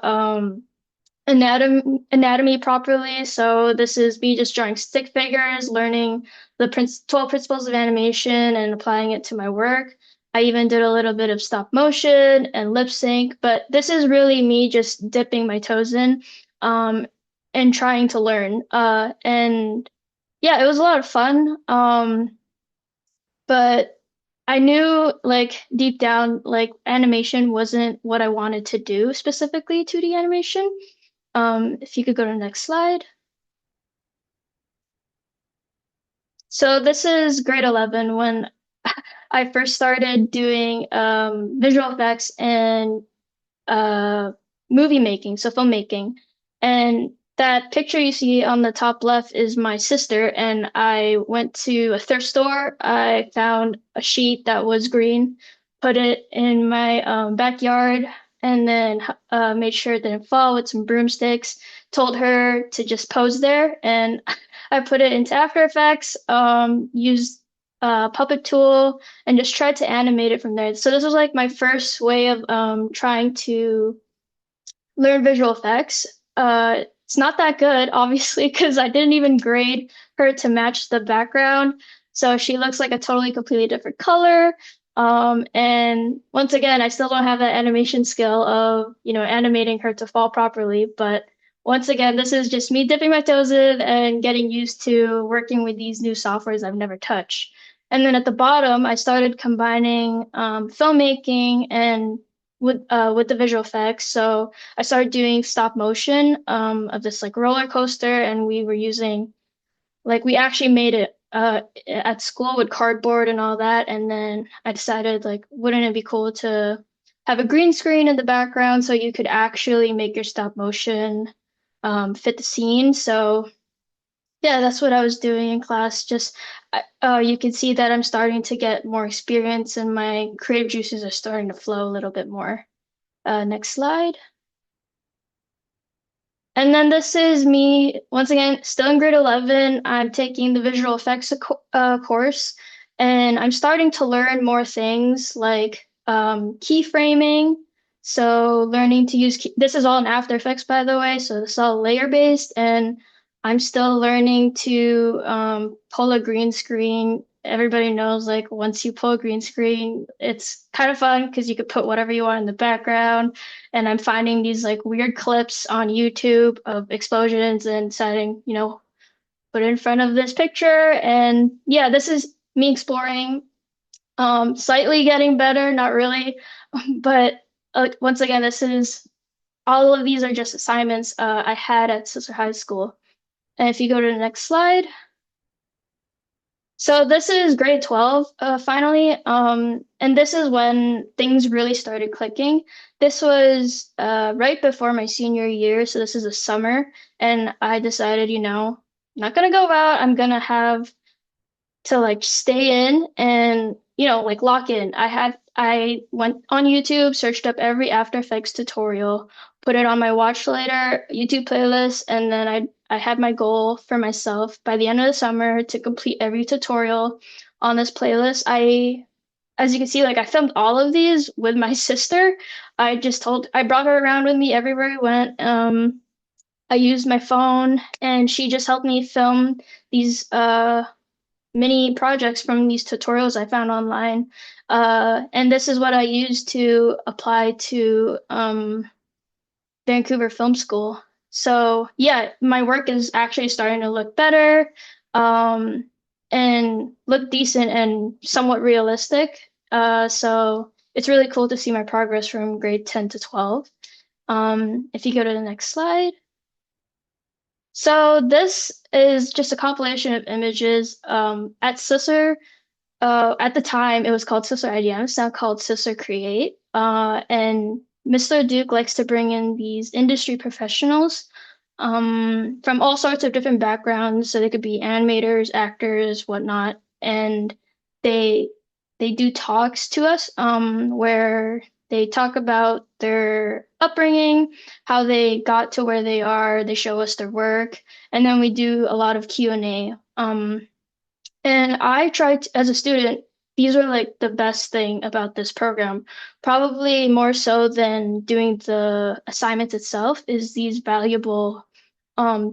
anatomy properly. So this is me just drawing stick figures, learning the 12 principles of animation and applying it to my work. I even did a little bit of stop motion and lip sync, but this is really me just dipping my toes in and trying to learn. And yeah, it was a lot of fun. But I knew like deep down, like animation wasn't what I wanted to do, specifically 2D animation. If you could go to the next slide. So this is grade 11 when I first started doing visual effects and movie making, so filmmaking. And that picture you see on the top left is my sister, and I went to a thrift store. I found a sheet that was green, put it in my backyard, and then made sure it didn't fall with some broomsticks. Told her to just pose there, and I put it into After Effects, used puppet tool, and just tried to animate it from there. So this was like my first way of trying to learn visual effects. It's not that good, obviously, because I didn't even grade her to match the background. So she looks like a totally, completely different color. And once again, I still don't have that animation skill of, animating her to fall properly. But once again, this is just me dipping my toes in and getting used to working with these new softwares I've never touched. And then at the bottom, I started combining filmmaking and with the visual effects. So I started doing stop motion of this like roller coaster, and we were using we actually made it at school with cardboard and all that. And then I decided like, wouldn't it be cool to have a green screen in the background so you could actually make your stop motion fit the scene. So yeah, that's what I was doing in class. Just you can see that I'm starting to get more experience and my creative juices are starting to flow a little bit more. Next slide. And then this is me, once again, still in grade 11. I'm taking the visual effects course, and I'm starting to learn more things like keyframing. So learning to use, this is all in After Effects, by the way, so this is all layer-based, and I'm still learning to pull a green screen. Everybody knows, like, once you pull a green screen, it's kind of fun because you could put whatever you want in the background. And I'm finding these like weird clips on YouTube of explosions and deciding, put it in front of this picture. And yeah, this is me exploring, slightly getting better, not really. But once again, all of these are just assignments I had at Sisler High School. And if you go to the next slide. So this is grade 12, finally. And this is when things really started clicking. This was right before my senior year, so this is a summer, and I decided, I'm not gonna go out. I'm gonna have to like stay in and like lock in. I went on YouTube, searched up every After Effects tutorial, put it on my watch later YouTube playlist, and then I had my goal for myself by the end of the summer to complete every tutorial on this playlist. As you can see, like I filmed all of these with my sister. I brought her around with me everywhere we went. I used my phone and she just helped me film these mini projects from these tutorials I found online. And this is what I used to apply to Vancouver Film School. So yeah, my work is actually starting to look better and look decent and somewhat realistic. So it's really cool to see my progress from grade 10 to 12. If you go to the next slide. So this is just a compilation of images at Sisler. At the time, it was called Sisler IDM. It's now called Sisler Create. And Mr. Duke likes to bring in these industry professionals from all sorts of different backgrounds. So they could be animators, actors, whatnot. And they they do talks to us where they talk about their upbringing, how they got to where they are. They show us their work, and then we do a lot of Q&A. And I tried to, as a student, these are like the best thing about this program, probably more so than doing the assignments itself, is these valuable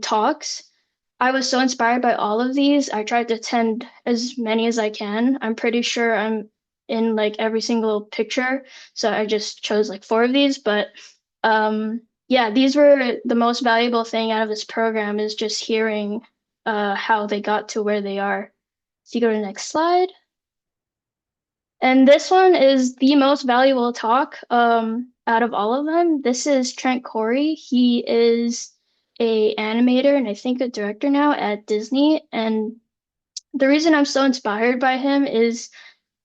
talks. I was so inspired by all of these. I tried to attend as many as I can. I'm pretty sure I'm in like every single picture, so I just chose like 4 of these. But yeah, these were the most valuable thing out of this program, is just hearing how they got to where they are. So you go to the next slide. And this one is the most valuable talk out of all of them. This is Trent Corey. He is a animator and I think a director now at Disney. And the reason I'm so inspired by him is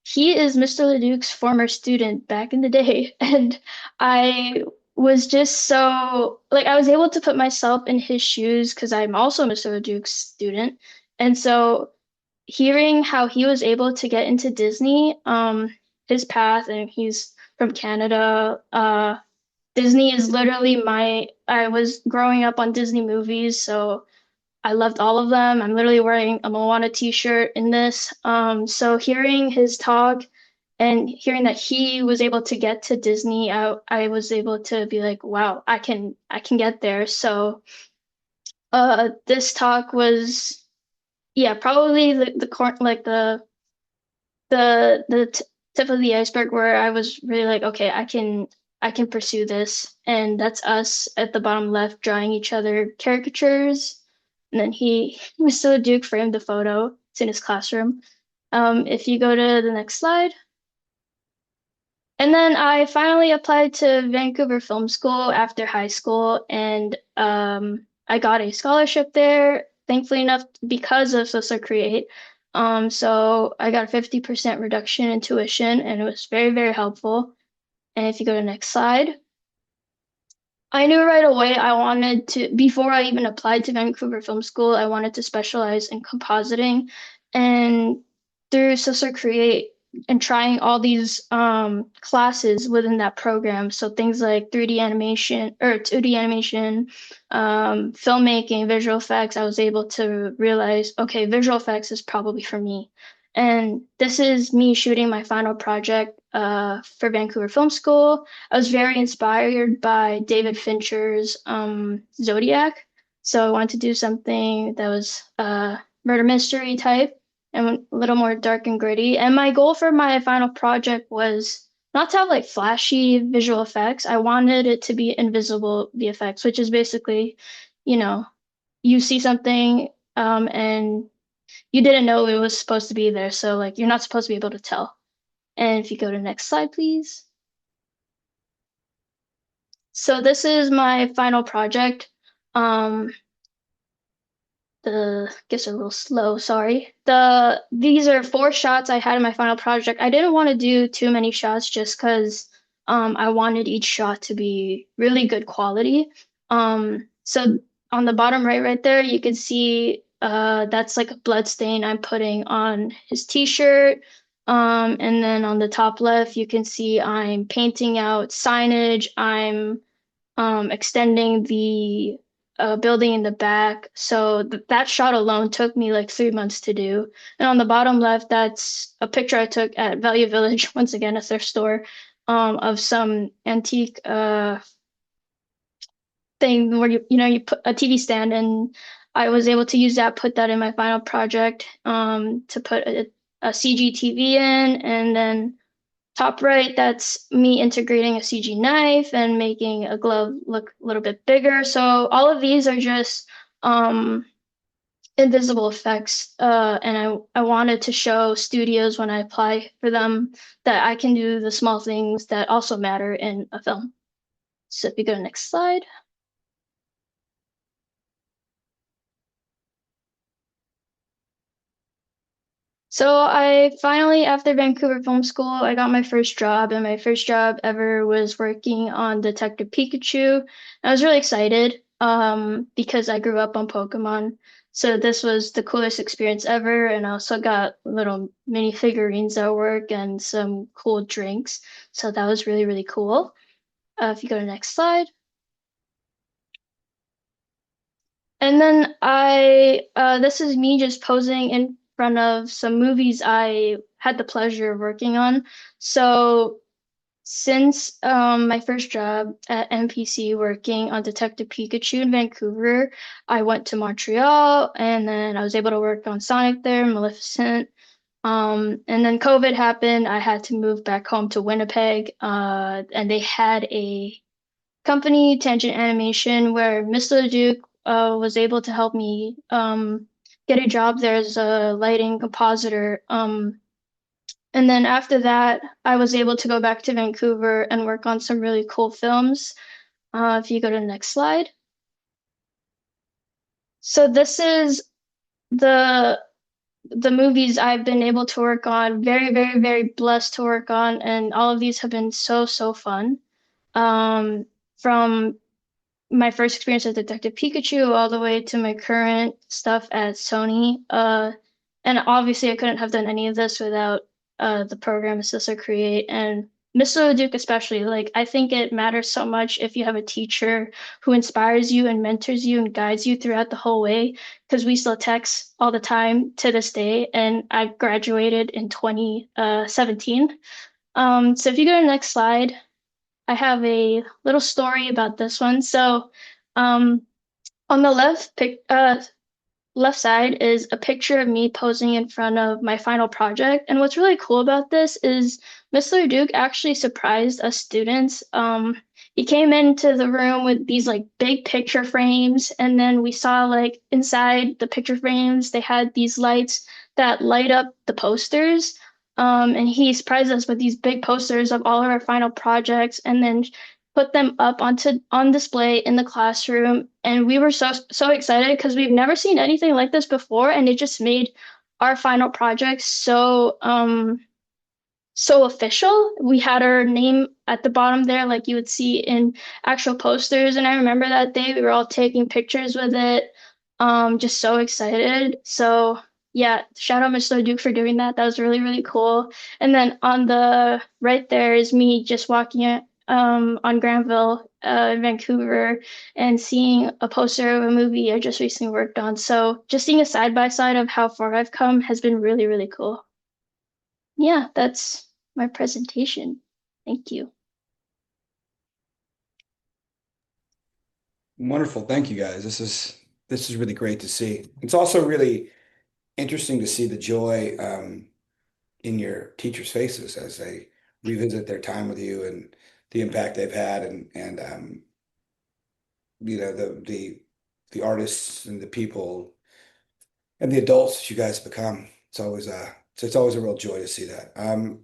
he is Mr. Leduc's former student back in the day. And I was just so, like, I was able to put myself in his shoes because I'm also Mr. Leduc's student. And so hearing how he was able to get into Disney, his path, and he's from Canada. Disney is literally I was growing up on Disney movies, so I loved all of them. I'm literally wearing a Moana t-shirt in this. So hearing his talk and hearing that he was able to get to Disney, I was able to be like, wow, I can get there. So this talk was, yeah, probably like the tip of the iceberg where I was really like, okay, I can pursue this. And that's us at the bottom left drawing each other caricatures. And then Mr. Duke framed the photo. It's in his classroom. If you go to the next slide. And then I finally applied to Vancouver Film School after high school, and I got a scholarship there, thankfully enough, because of Sisler Create. So I got a 50% reduction in tuition, and it was very, very helpful. And if you go to the next slide. I knew right away I wanted to, before I even applied to Vancouver Film School, I wanted to specialize in compositing. And through Sisler Create and trying all these classes within that program, so things like 3D animation or 2D animation, filmmaking, visual effects, I was able to realize, okay, visual effects is probably for me. And this is me shooting my final project for Vancouver Film School. I was very inspired by David Fincher's Zodiac. So I wanted to do something that was murder mystery type and a little more dark and gritty. And my goal for my final project was not to have like flashy visual effects. I wanted it to be invisible VFX, which is basically, you see something and you didn't know it was supposed to be there. So like you're not supposed to be able to tell. And if you go to the next slide, please. So this is my final project. the gifts are a little slow, sorry. These are 4 shots I had in my final project. I didn't want to do too many shots just because I wanted each shot to be really good quality. So on the bottom right there, you can see that's like a blood stain I'm putting on his t-shirt. And then on the top left, you can see I'm painting out signage. I'm extending the building in the back. So that shot alone took me like 3 months to do. And on the bottom left, that's a picture I took at Value Village, once again, at their store, of some antique thing where you put a TV stand, and I was able to use that, put that in my final project, to put a CG TV in, and then top right, that's me integrating a CG knife and making a glove look a little bit bigger. So all of these are just invisible effects, and I wanted to show studios when I apply for them that I can do the small things that also matter in a film. So if you go to the next slide. So I finally, after Vancouver Film School, I got my first job, and my first job ever was working on Detective Pikachu. I was really excited because I grew up on Pokemon. So this was the coolest experience ever, and I also got little mini figurines at work and some cool drinks. So that was really, really cool. If you go to the next slide. And then this is me just posing in front of some movies I had the pleasure of working on. So since my first job at MPC working on Detective Pikachu in Vancouver, I went to Montreal, and then I was able to work on Sonic there, Maleficent. And then COVID happened. I had to move back home to Winnipeg, and they had a company, Tangent Animation, where Mr. Leduc was able to help me get a job there as a lighting compositor. And then after that, I was able to go back to Vancouver and work on some really cool films. If you go to the next slide. So this is the movies I've been able to work on. Very, very, very blessed to work on, and all of these have been so, so fun. From my first experience as Detective Pikachu all the way to my current stuff at Sony. And obviously I couldn't have done any of this without the program Sisler create, and Mr. Leduc especially. Like, I think it matters so much if you have a teacher who inspires you and mentors you and guides you throughout the whole way, because we still text all the time to this day, and I graduated in 2017. So if you go to the next slide. I have a little story about this one. So, on the left side is a picture of me posing in front of my final project. And what's really cool about this is Mr. Duke actually surprised us students. He came into the room with these like big picture frames, and then we saw like inside the picture frames, they had these lights that light up the posters. And he surprised us with these big posters of all of our final projects, and then put them up on display in the classroom. And we were so excited because we've never seen anything like this before, and it just made our final project so official. We had our name at the bottom there, like you would see in actual posters. And I remember that day we were all taking pictures with it, just so excited. So yeah, shout out Mr. Duke for doing that. That was really, really cool. And then on the right there is me just walking on Granville, in Vancouver, and seeing a poster of a movie I just recently worked on. So just seeing a side by side of how far I've come has been really, really cool. Yeah, that's my presentation. Thank you. Wonderful. Thank you, guys. This is really great to see. It's also really interesting to see the joy in your teachers' faces as they revisit their time with you and the impact they've had, and the artists and the people and the adults that you guys become. It's always a real joy to see that.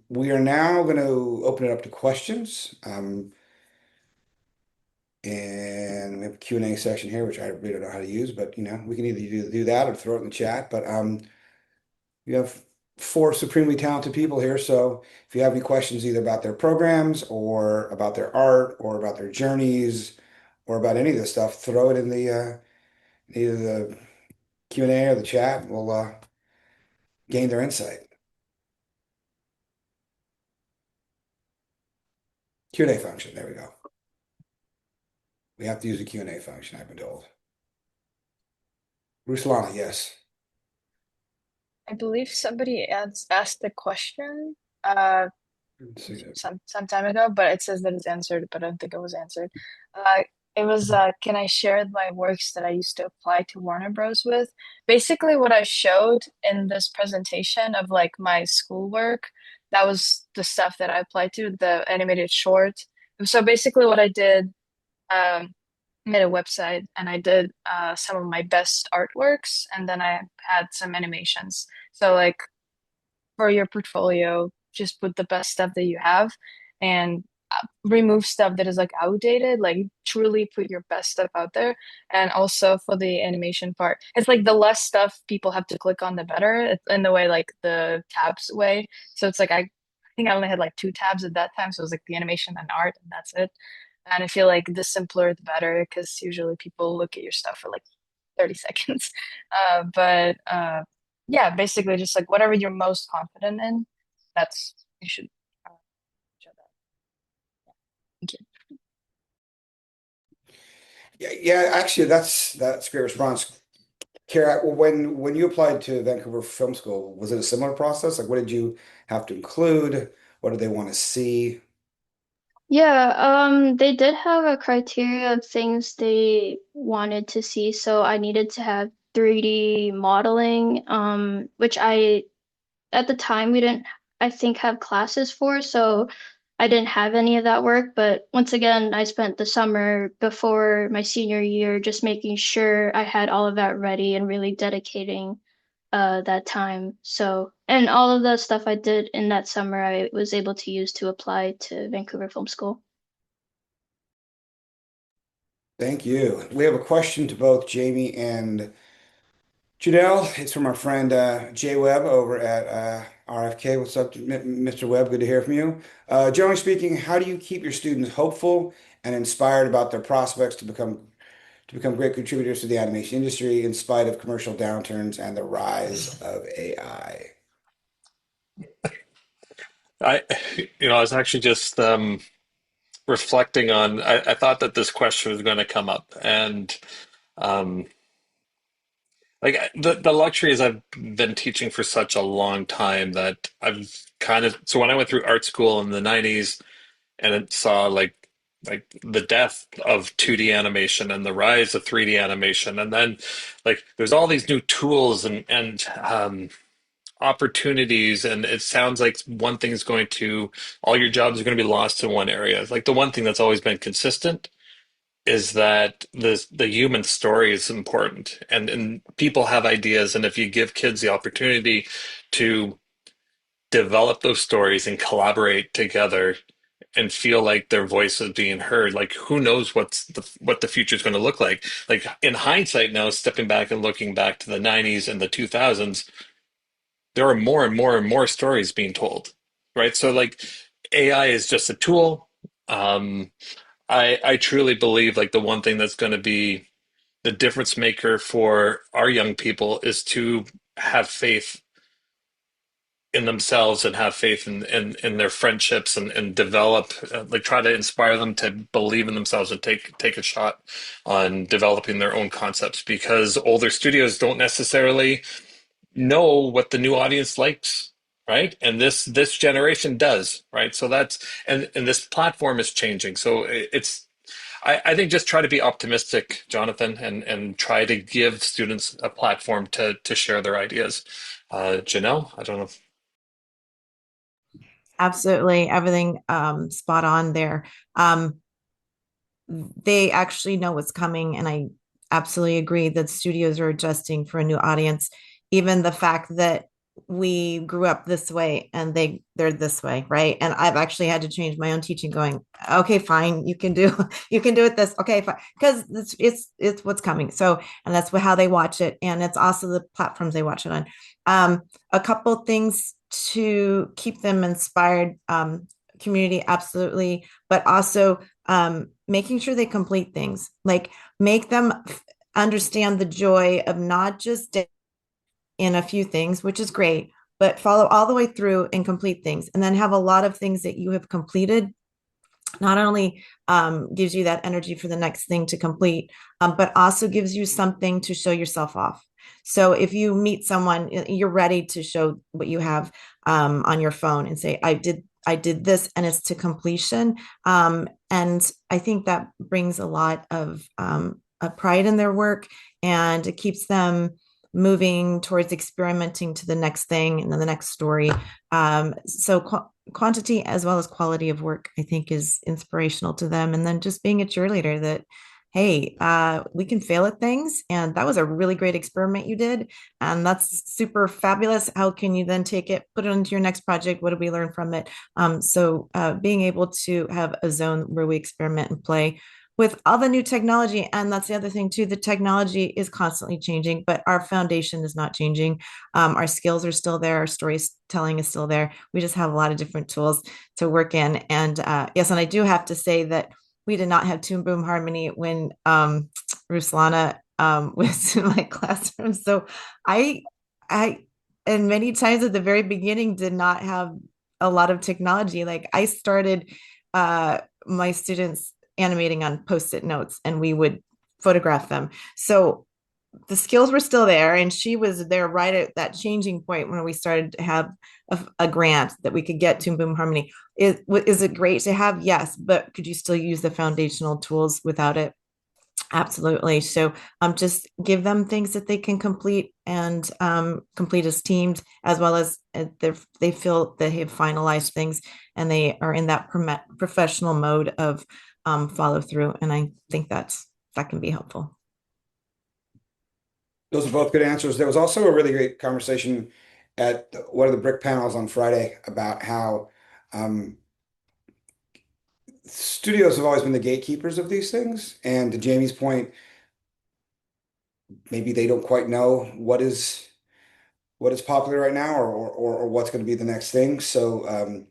We are now going to open it up to questions. And we have a Q&A section here, which I really don't know how to use, but we can either do that or throw it in the chat. But you have four supremely talented people here. So if you have any questions either about their programs or about their art or about their journeys or about any of this stuff, throw it in the either the Q&A or the chat, and we'll gain their insight. Q&A function, there we go. We have to use the Q&A function, I've been told. Ruslana, yes. I believe somebody asked the question some time ago, but it says that it's answered, but I don't think it was answered. It was, can I share my works that I used to apply to Warner Bros. With? Basically, what I showed in this presentation of like my schoolwork, that was the stuff that I applied to, the animated short. So basically, what I did, made a website and I did some of my best artworks, and then I had some animations. So like for your portfolio, just put the best stuff that you have and remove stuff that is like outdated, like truly put your best stuff out there. And also for the animation part, it's like the less stuff people have to click on, the better. It's in the way, like the tabs way. So it's like I think I only had like 2 tabs at that time. So it was like the animation and art, and that's it. And I feel like the simpler the better, because usually people look at your stuff for like 30 seconds. But yeah, basically just like whatever you're most confident in, that's you should show that. Yeah. Thank you. Yeah, actually, that's a great response. Kara, when you applied to Vancouver Film School, was it a similar process? Like, what did you have to include? What did they want to see? Yeah, they did have a criteria of things they wanted to see. So I needed to have 3D modeling, which at the time we didn't, I think, have classes for, so I didn't have any of that work. But once again, I spent the summer before my senior year just making sure I had all of that ready and really dedicating that time. So, and all of the stuff I did in that summer, I was able to use to apply to Vancouver Film School. Thank you. We have a question to both Jamie and Jonelle. It's from our friend Jay Webb over at RFK. What's up, Mr. Webb? Good to hear from you. Generally speaking, how do you keep your students hopeful and inspired about their prospects to become great contributors to the animation industry in spite of commercial downturns and the rise of AI? I was actually just reflecting on. I thought that this question was going to come up, and um, like the luxury is I've been teaching for such a long time that I've kind of. So when I went through art school in the '90s, and it saw like the death of 2D animation and the rise of 3D animation, and then like there's all these new tools and opportunities, and it sounds like one thing is going to all your jobs are going to be lost in one area. Like the one thing that's always been consistent is that the human story is important, and people have ideas, and if you give kids the opportunity to develop those stories and collaborate together and feel like their voice is being heard, like who knows what the future is going to look like in hindsight now, stepping back and looking back to the 90s and the 2000s, there are more and more and more stories being told, right? So like AI is just a tool. I truly believe like the one thing that's going to be the difference maker for our young people is to have faith in themselves and have faith in their friendships and develop, like try to inspire them to believe in themselves and take a shot on developing their own concepts, because older studios don't necessarily know what the new audience likes, right? And this generation does, right? So that's and this platform is changing. So it's I think just try to be optimistic, Jonathan, and try to give students a platform to share their ideas. Janelle, I don't know. Absolutely. Everything spot on there. They actually know what's coming, and I absolutely agree that studios are adjusting for a new audience. Even the fact that we grew up this way and they're this way, right? And I've actually had to change my own teaching, going, okay, fine, you can do you can do it this, okay, fine, because it's what's coming. So, and that's how they watch it, and it's also the platforms they watch it on. A couple things to keep them inspired, community, absolutely, but also making sure they complete things, like make them understand the joy of not just in a few things, which is great, but follow all the way through and complete things. And then have a lot of things that you have completed not only gives you that energy for the next thing to complete, but also gives you something to show yourself off. So if you meet someone, you're ready to show what you have on your phone and say, I did this, and it's to completion. And I think that brings a lot of pride in their work, and it keeps them moving towards experimenting to the next thing and then the next story. So quantity as well as quality of work, I think, is inspirational to them. And then just being a cheerleader that, hey, we can fail at things. And that was a really great experiment you did. And that's super fabulous. How can you then take it, put it into your next project? What did we learn from it? So being able to have a zone where we experiment and play with all the new technology. And that's the other thing too, the technology is constantly changing, but our foundation is not changing. Our skills are still there. Our storytelling is still there. We just have a lot of different tools to work in. And yes, and I do have to say that we did not have Toon Boom Harmony when Ruslana was in my classroom. So I, and many times at the very beginning did not have a lot of technology. Like I started my students animating on post-it notes, and we would photograph them. So the skills were still there, and she was there right at that changing point when we started to have a grant that we could get to Boom Harmony. Is it great to have? Yes, but could you still use the foundational tools without it? Absolutely. So just give them things that they can complete, and complete as teams, as well as they feel they have finalized things and they are in that professional mode of follow through. And I think that can be helpful. Those are both good answers. There was also a really great conversation at one of the BRIC panels on Friday about how studios have always been the gatekeepers of these things. And to Jamie's point, maybe they don't quite know what is popular right now, or what's going to be the next thing. So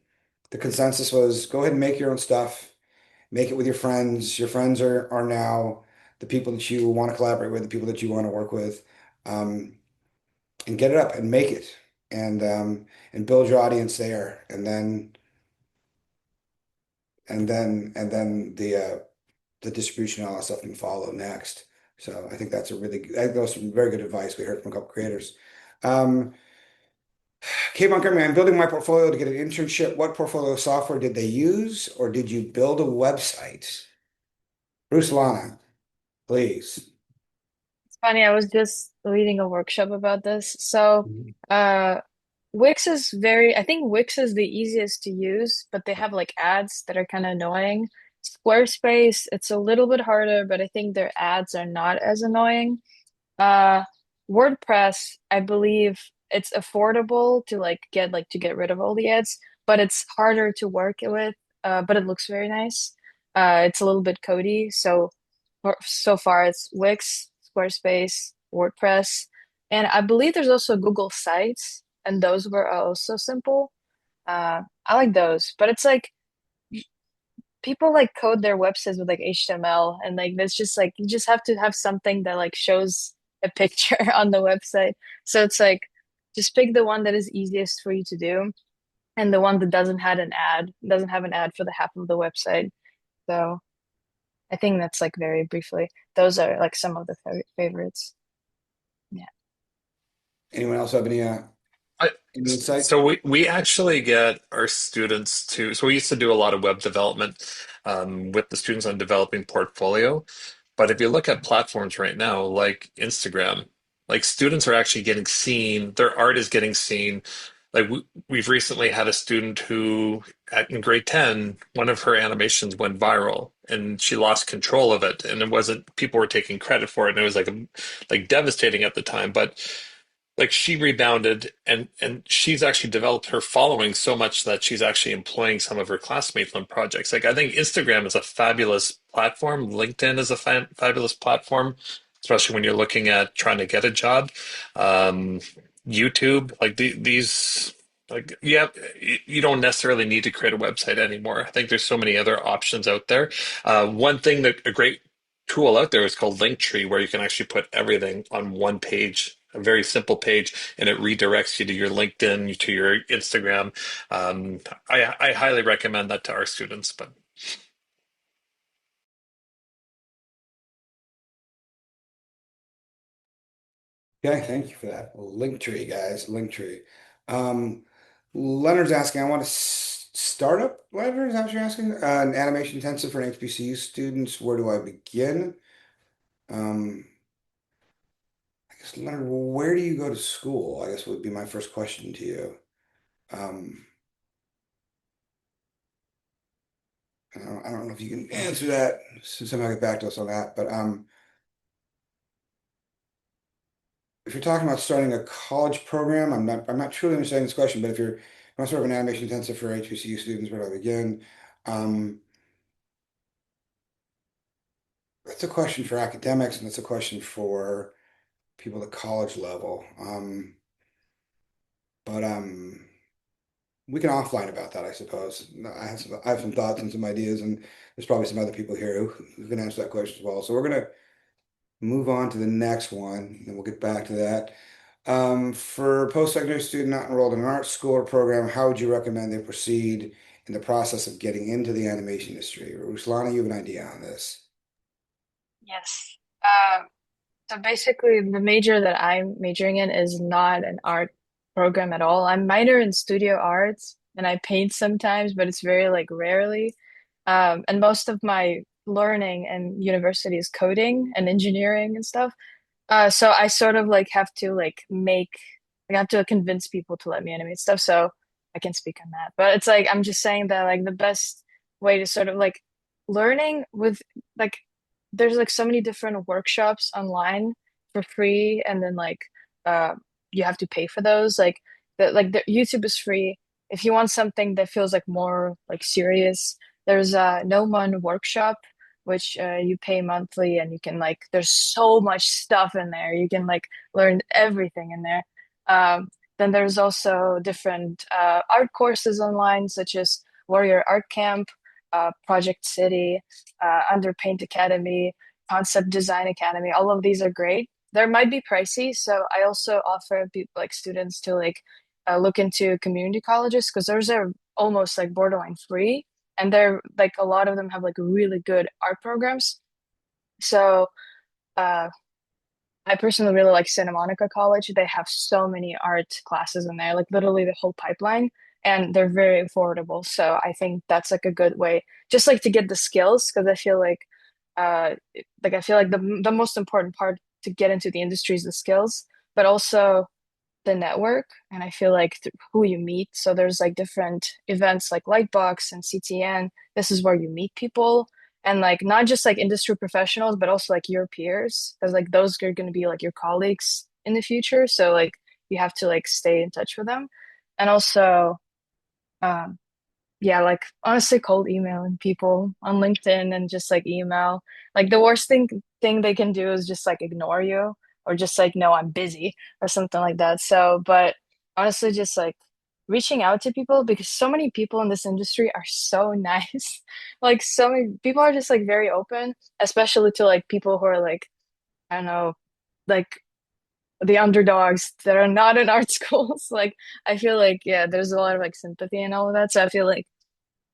the consensus was go ahead and make your own stuff, make it with your friends. Your friends are now the people that you want to collaborate with, the people that you want to work with, and get it up and make it, and build your audience there, and then the distribution and all that stuff can follow next. So I think that was some very good advice we heard from a couple creators. Kate Montgomery, I'm building my portfolio to get an internship. What portfolio software did they use, or did you build a website? Ruslana, please. It's funny, I was just leading a workshop about this. So Wix is I think Wix is the easiest to use, but they have like ads that are kind of annoying. Squarespace, it's a little bit harder, but I think their ads are not as annoying. WordPress, I believe it's affordable to get rid of all the ads, but it's harder to work with. But it looks very nice. It's a little bit codey. So far it's Wix, Squarespace, WordPress, and I believe there's also Google Sites, and those were also simple. I like those, but it's like people like code their websites with like HTML, and like that's just like you just have to have something that like shows a picture on the website. So it's like just pick the one that is easiest for you to do, and the one that doesn't have an ad for the half of the website. So I think that's like very briefly, those are like some of the favorites. Yeah. Anyone else have any insights? So we actually get our students so we used to do a lot of web development with the students on developing portfolio. But if you look at platforms right now, like Instagram, like students are actually getting seen, their art is getting seen. Like we've recently had a student who, in grade 10, one of her animations went viral and she lost control of it. And it wasn't, people were taking credit for it. And it was like devastating at the time. But like she rebounded and she's actually developed her following so much that she's actually employing some of her classmates on projects. Like I think Instagram is a fabulous platform. LinkedIn is a fabulous platform, especially when you're looking at trying to get a job. Um, YouTube, like these, like yeah, you don't necessarily need to create a website anymore. I think there's so many other options out there. One thing that a great tool out there is called Linktree, where you can actually put everything on one page, a very simple page, and it redirects you to your LinkedIn, to your Instagram. I highly recommend that to our students. But Okay, thank you for that. Linktree, guys, Linktree. Um, Leonard's asking, I want to start up, Leonard, is that what you're asking? An animation intensive for an HBCU students. Where do I begin? Um, I guess, Leonard, where do you go to school? I guess would be my first question to you. Um, I don't know if you can answer that. Somehow get back to us on that. But if you're talking about starting a college program, I'm not truly understanding this question. But if you're want sort of an animation intensive for HBCU students, where do I begin? Um, that's a question for academics, and that's a question for people at the college level. But we can offline about that, I suppose. I have some thoughts and some ideas, and there's probably some other people here who can answer that question as well. So we're gonna move on to the next one, and we'll get back to that. For post-secondary student not enrolled in an art school or program, how would you recommend they proceed in the process of getting into the animation industry? Ruslana, you have an idea on this? Yes. So basically, the major that I'm majoring in is not an art program at all. I'm minor in studio arts and I paint sometimes, but it's very like rarely. And most of my learning in university is coding and engineering and stuff. So I sort of like have to I have to convince people to let me animate stuff. So I can speak on that. But it's like I'm just saying that like the best way to sort of like learning with like there's like so many different workshops online for free, and then uh you have to pay for those. The YouTube is free. If you want something that feels like more like serious, there's a No Mon workshop which you pay monthly and you can like there's so much stuff in there. You can like learn everything in there. Then there's also different art courses online, such as Warrior Art Camp, Project City, Underpaint Academy, Concept Design Academy. All of these are great. There might be pricey, so I also offer people like students to look into community colleges because those are almost like borderline free, and they're like a lot of them have like really good art programs. So uh, I personally really like Santa Monica College. They have so many art classes in there, like literally the whole pipeline, and they're very affordable. So I think that's like a good way, just like to get the skills, because I feel like the most important part to get into the industry is the skills, but also the network. And I feel like who you meet. So there's like different events like Lightbox and CTN. This is where you meet people, and like not just like industry professionals, but also like your peers, because like those are going to be like your colleagues in the future. So like you have to like stay in touch with them. And also, um, yeah, like honestly, cold emailing people on LinkedIn and just like email. Like the worst thing they can do is just like ignore you or just like, no, I'm busy or something like that. So, but honestly, just like reaching out to people, because so many people in this industry are so nice. Like so many people are just like very open, especially to like people who are like, I don't know, like the underdogs that are not in art schools. Like I feel like yeah, there's a lot of like sympathy and all of that. So I feel like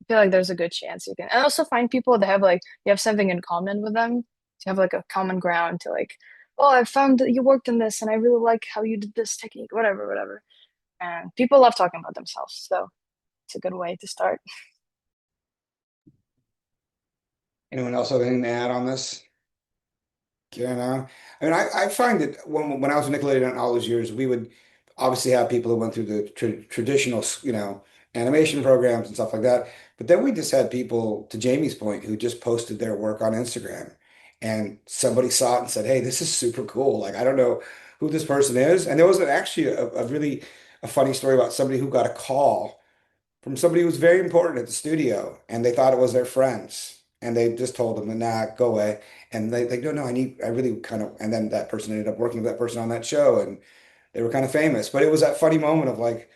there's a good chance you can, and also find people that have like you have something in common with them, to have like a common ground to like, oh, I found that you worked in this and I really like how you did this technique, whatever, whatever. And people love talking about themselves, so it's a good way to start. Anyone else have anything to add on this? Yeah, no. I mean, I find that when I was in Nickelodeon all those years, we would obviously have people who went through the traditional, animation programs and stuff like that. But then we just had people, to Jamie's point, who just posted their work on Instagram, and somebody saw it and said, "Hey, this is super cool." Like, I don't know who this person is. And there was actually a really a funny story about somebody who got a call from somebody who was very important at the studio, and they thought it was their friends, and they just told them, "Nah, go away." And they like, "No, I really kind of." And then that person ended up working with that person on that show, and they were kind of famous. But it was that funny moment of like,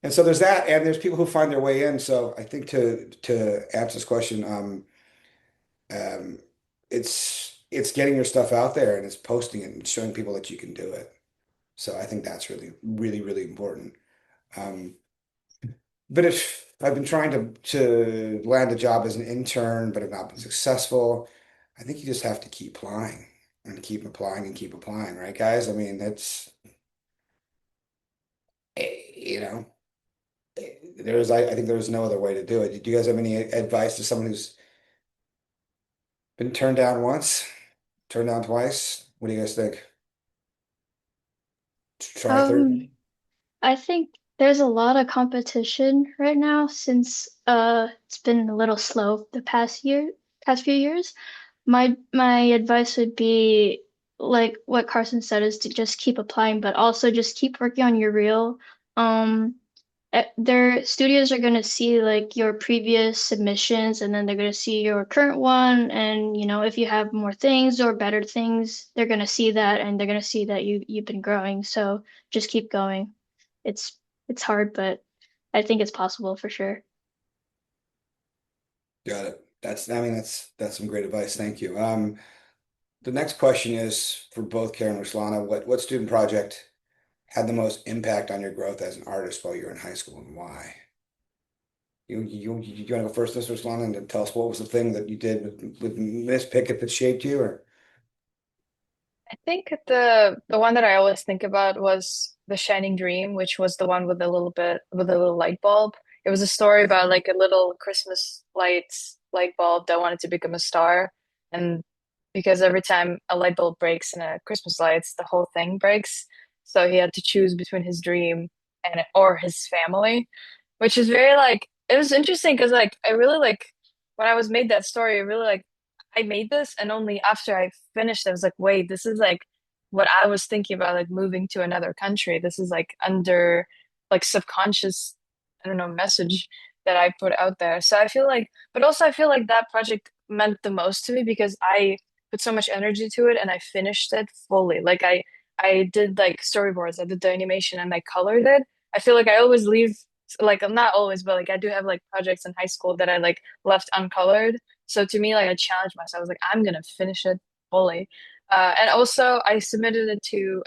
and so there's that, and there's people who find their way in. So I think to answer this question, um, it's getting your stuff out there and it's posting it and showing people that you can do it. So I think that's really, really, really important. Um, but if I've been trying to land a job as an intern, but have not been successful, I think you just have to keep applying and keep applying and keep applying, right, guys? I mean, that's you know, I think there's no other way to do it. Do you guys have any advice to someone who's been turned down once, turned down twice? What do you guys think? Try a third? I think there's a lot of competition right now since it's been a little slow the past few years. My advice would be like what Carson said is to just keep applying, but also just keep working on your reel. Um, their studios are going to see like your previous submissions and then they're going to see your current one, and if you have more things or better things, they're going to see that and they're going to see that you've been growing. So just keep going. It's it's hard, but I think it's possible for sure. Got it. I mean, that's some great advice. Thank you. The next question is for both Karen and Ruslana. What student project had the most impact on your growth as an artist while you were in high school, and why? Want to go first, Mr. Ruslana, and tell us what was the thing that you did with Miss Pickett that shaped you, or I think the one that I always think about was The Shining Dream, which was the one with a little light bulb. It was a story about like a little Christmas light bulb that wanted to become a star, and because every time a light bulb breaks in a Christmas lights, the whole thing breaks. So he had to choose between his dream and or his family, which is very like it was interesting because like I really like when I was made that story, I really like I made this and only after I finished, I was like, wait, this is like what I was thinking about, like moving to another country. This is like under like subconscious, I don't know, message that I put out there. So I feel like, but also I feel like that project meant the most to me because I put so much energy to it and I finished it fully. Like I did like storyboards, I did the animation and I colored it. I feel like I always leave like I'm not always, but like I do have like projects in high school that I like left uncolored. So to me, like I challenged myself. I was like, I'm gonna finish it fully. And also, I submitted it to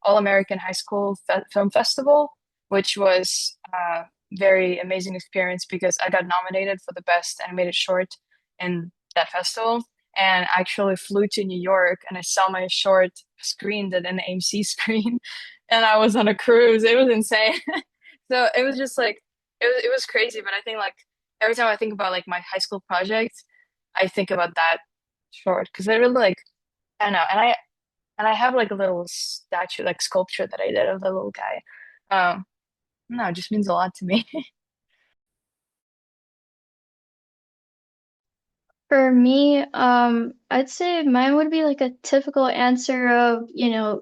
All American High School Film Festival, which was a very amazing experience because I got nominated for the best animated short in that festival. And I actually flew to New York and I saw my short screened at an AMC screen, and I was on a cruise. It was insane. So it was just like it was crazy. But I think like every time I think about like my high school project, I think about that short because I really like I don't know, and I have like a little statue, like sculpture that I did of the little guy. No, it just means a lot to me. For me, I'd say mine would be like a typical answer of,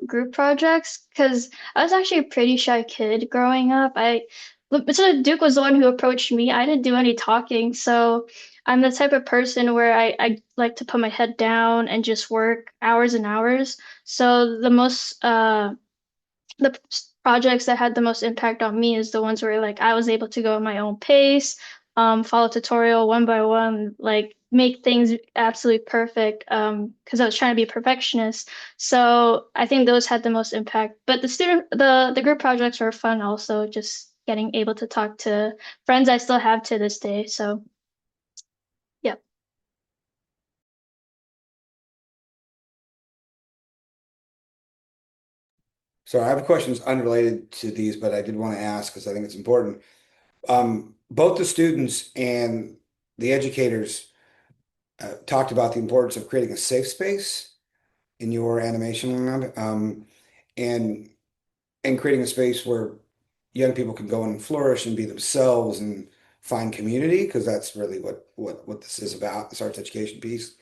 group projects, because I was actually a pretty shy kid growing up. So Duke was the one who approached me. I didn't do any talking, so I'm the type of person where I like to put my head down and just work hours and hours. So the projects that had the most impact on me is the ones where like I was able to go at my own pace, follow tutorial one by one, like make things absolutely perfect, because I was trying to be a perfectionist. So I think those had the most impact. But the group projects were fun also, just getting able to talk to friends I still have to this day. So yeah. so I have a question that's unrelated to these, but I did want to ask because I think it's important. Both the students and the educators talked about the importance of creating a safe space in your animation lab, and creating a space where young people can go and flourish and be themselves and find community, because that's really what this is about, this arts education piece.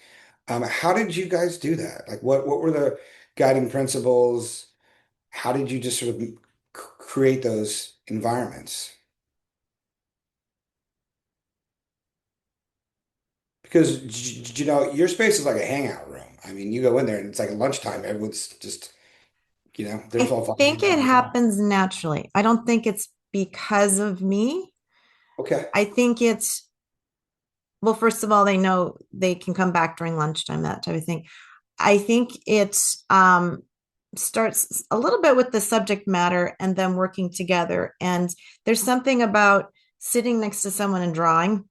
How did you guys do that? Like what were the guiding principles? how did you just sort of create those environments? Because your space is like a hangout room. I mean, you go in there and it's like lunchtime. Everyone's just, there's I all fun. think it happens naturally. I don't think it's because of me. Okay. I think it's, well, first of all, they know they can come back during lunchtime, that type of thing. I think it's starts a little bit with the subject matter and then working together. And there's something about sitting next to someone and drawing,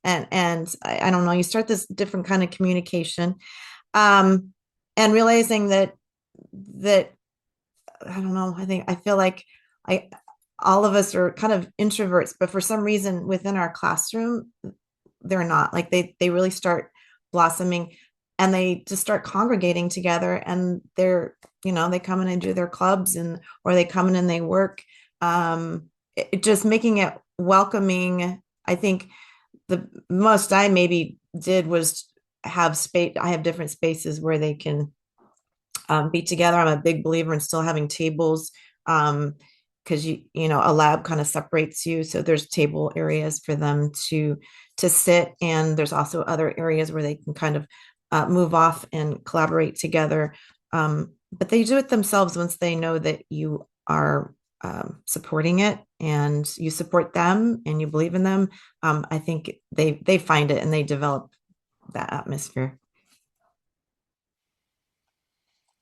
and I don't know, you start this different kind of communication, and realizing that I don't know, I feel like I all of us are kind of introverts, but for some reason within our classroom, they're not. Like they really start blossoming, and they just start congregating together, and they come in and do their clubs, and or they come in and they work. Just making it welcoming. I think the most I maybe did was have space. I have different spaces where they can be together. I'm a big believer in still having tables, because a lab kind of separates you, so there's table areas for them to sit, and there's also other areas where they can kind of move off and collaborate together. But they do it themselves once they know that you are supporting it, and you support them and you believe in them. I think they find it and they develop that atmosphere.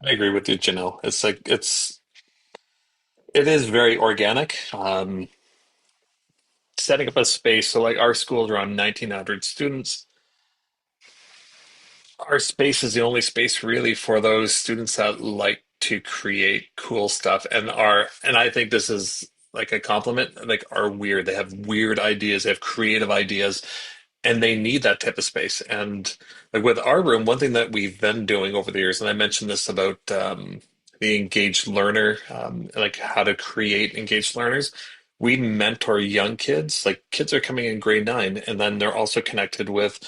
I agree with you, Janelle. It is very organic. Setting up a space, so like our school is around 1,900 students. Our space is the only space really for those students that like to create cool stuff and I think this is like a compliment, like are weird. They have weird ideas, they have creative ideas, and they need that type of space. And like with our room, one thing that we've been doing over the years, and I mentioned this about the engaged learner, like how to create engaged learners. We mentor young kids. Like kids are coming in grade 9, and then they're also connected with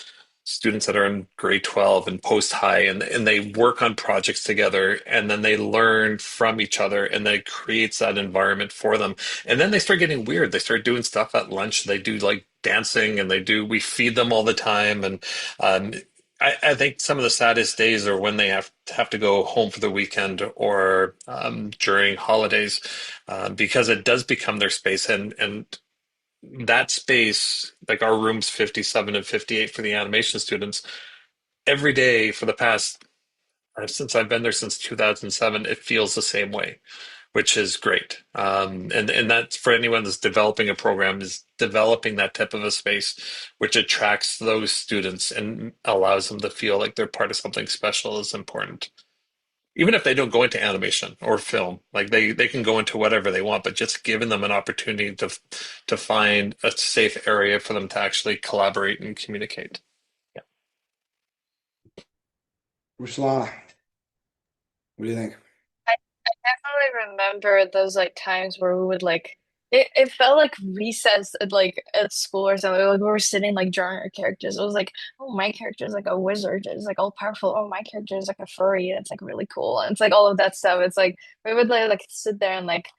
students that are in grade 12 and post high, and they work on projects together, and then they learn from each other, and that creates that environment for them. And then they start getting weird. They start doing stuff at lunch. They do like dancing, and we feed them all the time. And um, I think some of the saddest days are when they have to go home for the weekend or during holidays, because it does become their space. And that space, like our room's 57 and 58 for the animation students, every day for the past, since I've been there since 2007, it feels the same way, which is great. And that's for anyone that's developing a program, is developing that type of a space, which attracts those students and allows them to feel like they're part of something special, is important. Even if they don't go into animation or film, like they can go into whatever they want, but just giving them an opportunity to find a safe area for them to actually collaborate and communicate. Yeah. Ruslana, what do you think? I definitely remember those like times where we would like it felt like recess at like at school or something. Like we were sitting like drawing our characters. It was like, oh, my character is like a wizard. It's like all powerful. Oh, my character is like a furry. And it's like really cool. And it's like all of that stuff. It's like we would like sit there and like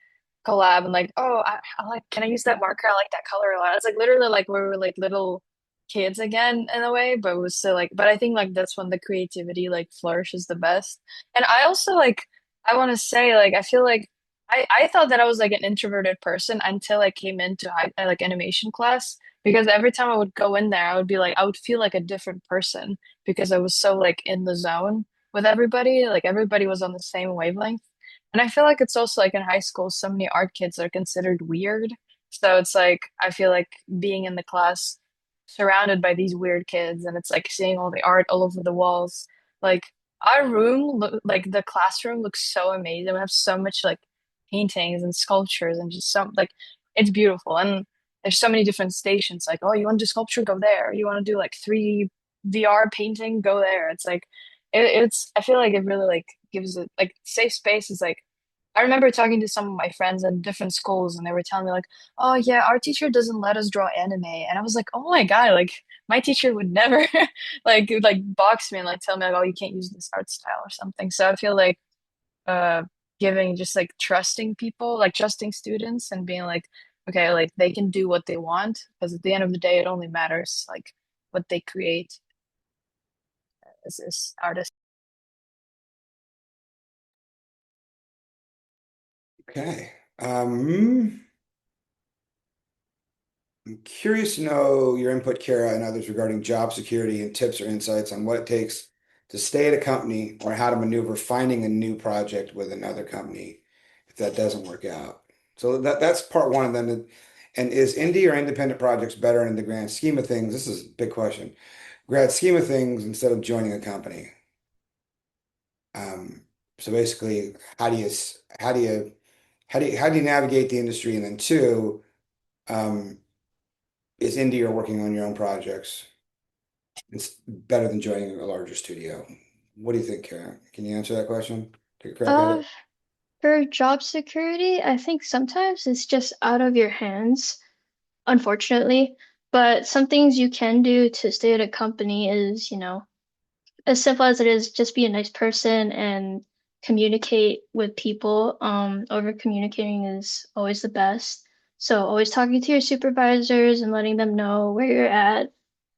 collab and like, oh, I like, can I use that marker? I like that color a lot. It's like literally like we were like little kids again in a way, but it was still like, but I think like that's when the creativity like flourishes the best. And I also like, I want to say like, I feel like I thought that I was like an introverted person until I came into like animation class because every time I would go in there, I would be like, I would feel like a different person because I was so like in the zone with everybody. Like everybody was on the same wavelength. And I feel like it's also like in high school, so many art kids are considered weird. So it's like I feel like being in the class surrounded by these weird kids and it's like seeing all the art all over the walls. Like our room like the classroom looks so amazing. We have so much like paintings and sculptures and just some like it's beautiful. And there's so many different stations. Like, oh, you want to do sculpture? Go there. You want to do like 3 VR painting? Go there. It's like it's I feel like it really like gives it like safe space is like I remember talking to some of my friends in different schools and they were telling me like, oh yeah, our teacher doesn't let us draw anime. And I was like, oh my God, like my teacher would never like box me and like tell me like, oh, you can't use this art style or something. So I feel like uh giving just like trusting people, like trusting students and being like, okay, like they can do what they want because at the end of the day, it only matters like what they create as artists. Okay. I'm curious to know your input, Kara, and others regarding job security and tips or insights on what it takes to stay at a company or how to maneuver finding a new project with another company if that doesn't work out. So that's part one. And is indie or independent projects better in the grand scheme of things? This is a big question. Grand scheme of things instead of joining a company. Um, so basically, how do you navigate the industry? And then two, um, is indie or working on your own projects? It's better than joining a larger studio. What do you think, Karen? Can you answer that question? Take a crack at Uh, it. for job security, I think sometimes it's just out of your hands, unfortunately. But some things you can do to stay at a company is, as simple as it is, just be a nice person and communicate with people. Over communicating is always the best. So always talking to your supervisors and letting them know where you're at.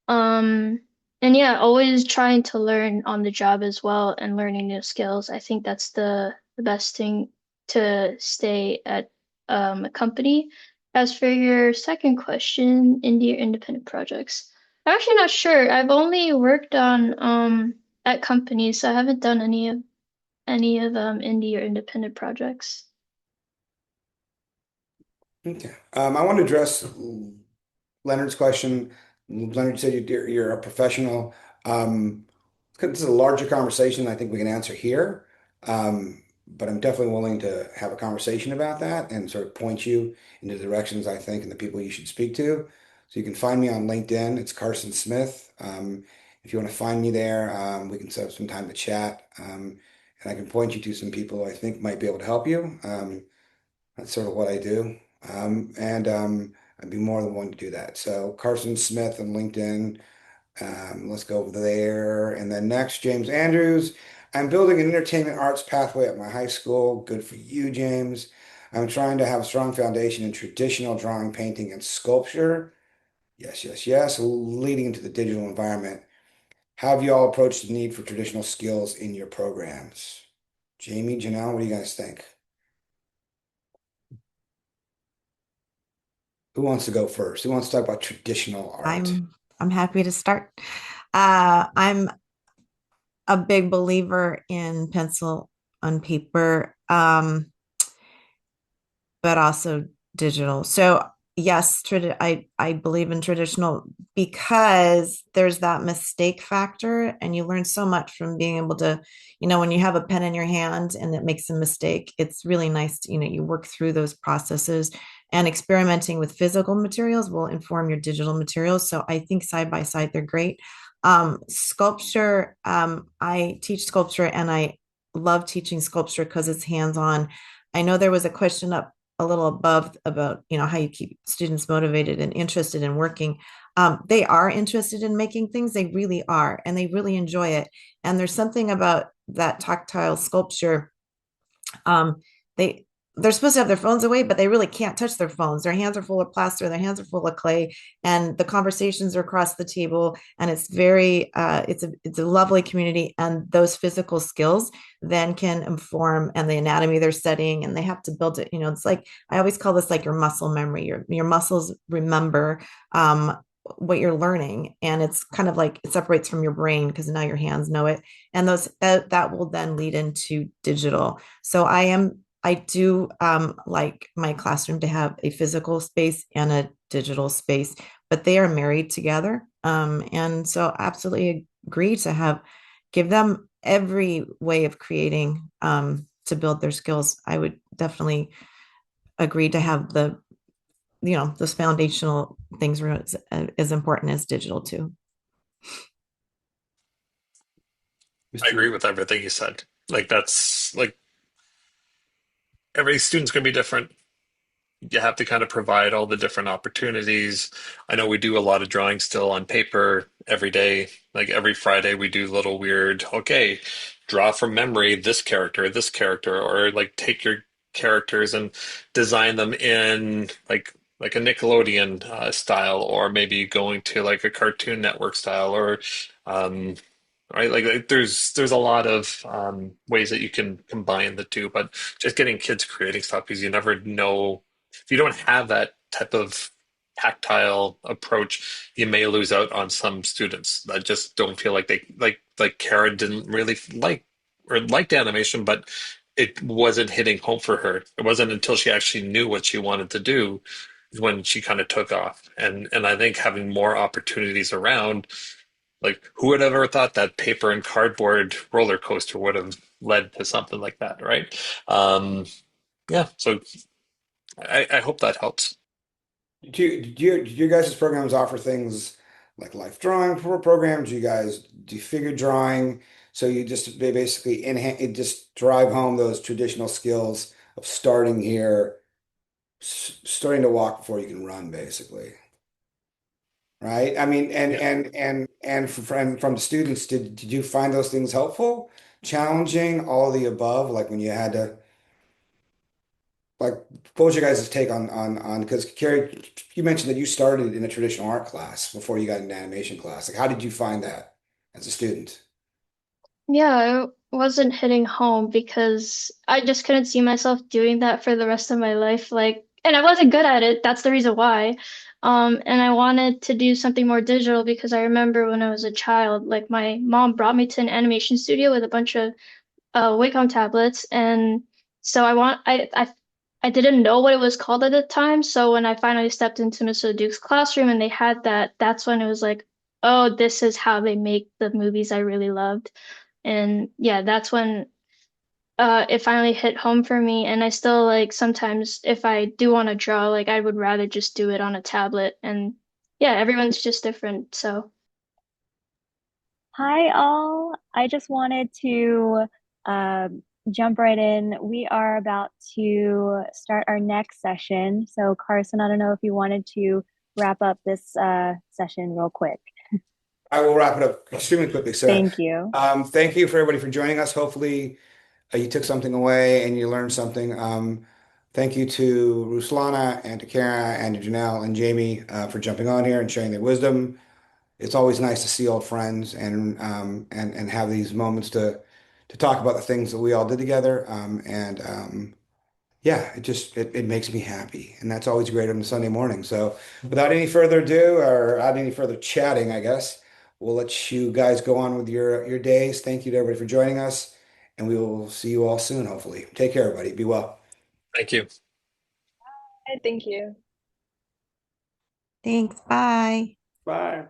Um, and yeah, always trying to learn on the job as well and learning new skills. I think that's the best thing to stay at a company. As for your second question, indie or independent projects, I'm actually not sure. I've only worked on at companies, so I haven't done any of indie or independent projects. Okay. I want to address Leonard's question. Leonard said you're a professional. This is a larger conversation I think we can answer here. But I'm definitely willing to have a conversation about that and sort of point you into the directions I think and the people you should speak to. So you can find me on LinkedIn. It's Carson Smith. If you want to find me there, we can set up some time to chat. And I can point you to some people I think might be able to help you. That's sort of what I do. And I'd be more than willing to do that. So Carson Smith on LinkedIn. Let's go over there. And then next, James Andrews. I'm building an entertainment arts pathway at my high school. Good for you, James. I'm trying to have a strong foundation in traditional drawing, painting, and sculpture. Yes, yes, yes. Leading into the digital environment. How have you all approached the need for traditional skills in your programs? Jamie, Janelle, what do you guys think? Who wants to go first? Who wants to talk about traditional art? I'm happy to start. I'm a big believer in pencil on paper, but also digital. So yes, I believe in traditional because there's that mistake factor, and you learn so much from being able to, when you have a pen in your hand and it makes a mistake, it's really nice to, you work through those processes. And experimenting with physical materials will inform your digital materials. So I think side by side, they're great. Sculpture, I teach sculpture and I love teaching sculpture because it's hands-on. I know there was a question up a little above about, how you keep students motivated and interested in working. They are interested in making things. They really are, and they really enjoy it. And there's something about that tactile sculpture. They they're supposed to have their phones away, but they really can't touch their phones. Their hands are full of plaster, their hands are full of clay, and the conversations are across the table. And it's very, it's a lovely community. And those physical skills then can inform and the anatomy they're studying, and they have to build it. It's like I always call this like your muscle memory. Your muscles remember what you're learning, and it's kind of like it separates from your brain because now your hands know it, and that will then lead into digital. So I do like my classroom to have a physical space and a digital space, but they are married together. And so absolutely agree to give them every way of creating to build their skills. I would definitely agree to have those foundational things are as important as digital too. I agree with everything you said. Like that's like every student's going to be different. You have to kind of provide all the different opportunities. I know we do a lot of drawing still on paper every day. Like every Friday, we do little weird, okay, draw from memory this character, or like take your characters and design them in like a Nickelodeon style, or maybe going to like a Cartoon Network style, or right, like there's a lot of ways that you can combine the two, but just getting kids creating stuff, because you never know if you don't have that type of tactile approach, you may lose out on some students that just don't feel like they like Kara didn't really like or liked animation, but it wasn't hitting home for her. It wasn't until she actually knew what she wanted to do when she kind of took off. And I think having more opportunities around, like who would have ever thought that paper and cardboard roller coaster would have led to something like that, right? Yeah, so I hope that helps. Do your guys' programs offer things like life drawing programs? Do you guys do figure drawing? So you just basically it just drive home those traditional skills of starting here, starting to walk before you can run, basically. Right? I mean, Yeah. from the students, did you find those things helpful, challenging, all of the above? Like when you had to, like, what was your guys' take on because Carrie, you mentioned that you started in a traditional art class before you got into animation class. Like, how did you find that as a student? Yeah, it wasn't hitting home because I just couldn't see myself doing that for the rest of my life. Like, and I wasn't good at it. That's the reason why. And I wanted to do something more digital because I remember when I was a child, like my mom brought me to an animation studio with a bunch of Wacom tablets, and so I didn't know what it was called at the time. So when I finally stepped into Mr. Leduc's classroom and they had that, that's when it was like, oh, this is how they make the movies I really loved. And yeah, that's when it finally hit home for me. And I still like sometimes if I do want to draw, like I would rather just do it on a tablet. And yeah, everyone's just different. So Hi, all. I just wanted to uh, jump right in. We are about to start our next session. So, Carson, I don't know if you wanted to wrap up this session real quick. I will wrap it up extremely quickly, Sarah. Thank you. Thank you for everybody for joining us. Hopefully, you took something away and you learned something. Thank you to Ruslana and to Kara and to Jonelle and Jamie for jumping on here and sharing their wisdom. It's always nice to see old friends and have these moments to talk about the things that we all did together. Yeah, it makes me happy, and that's always great on a Sunday morning. So, without any further ado, or without any further chatting, I guess we'll let you guys go on with your days. Thank you to everybody for joining us, and we will see you all soon, hopefully. Take care, everybody. Be well. Thank you. Thank you. Thanks. Bye. Bye.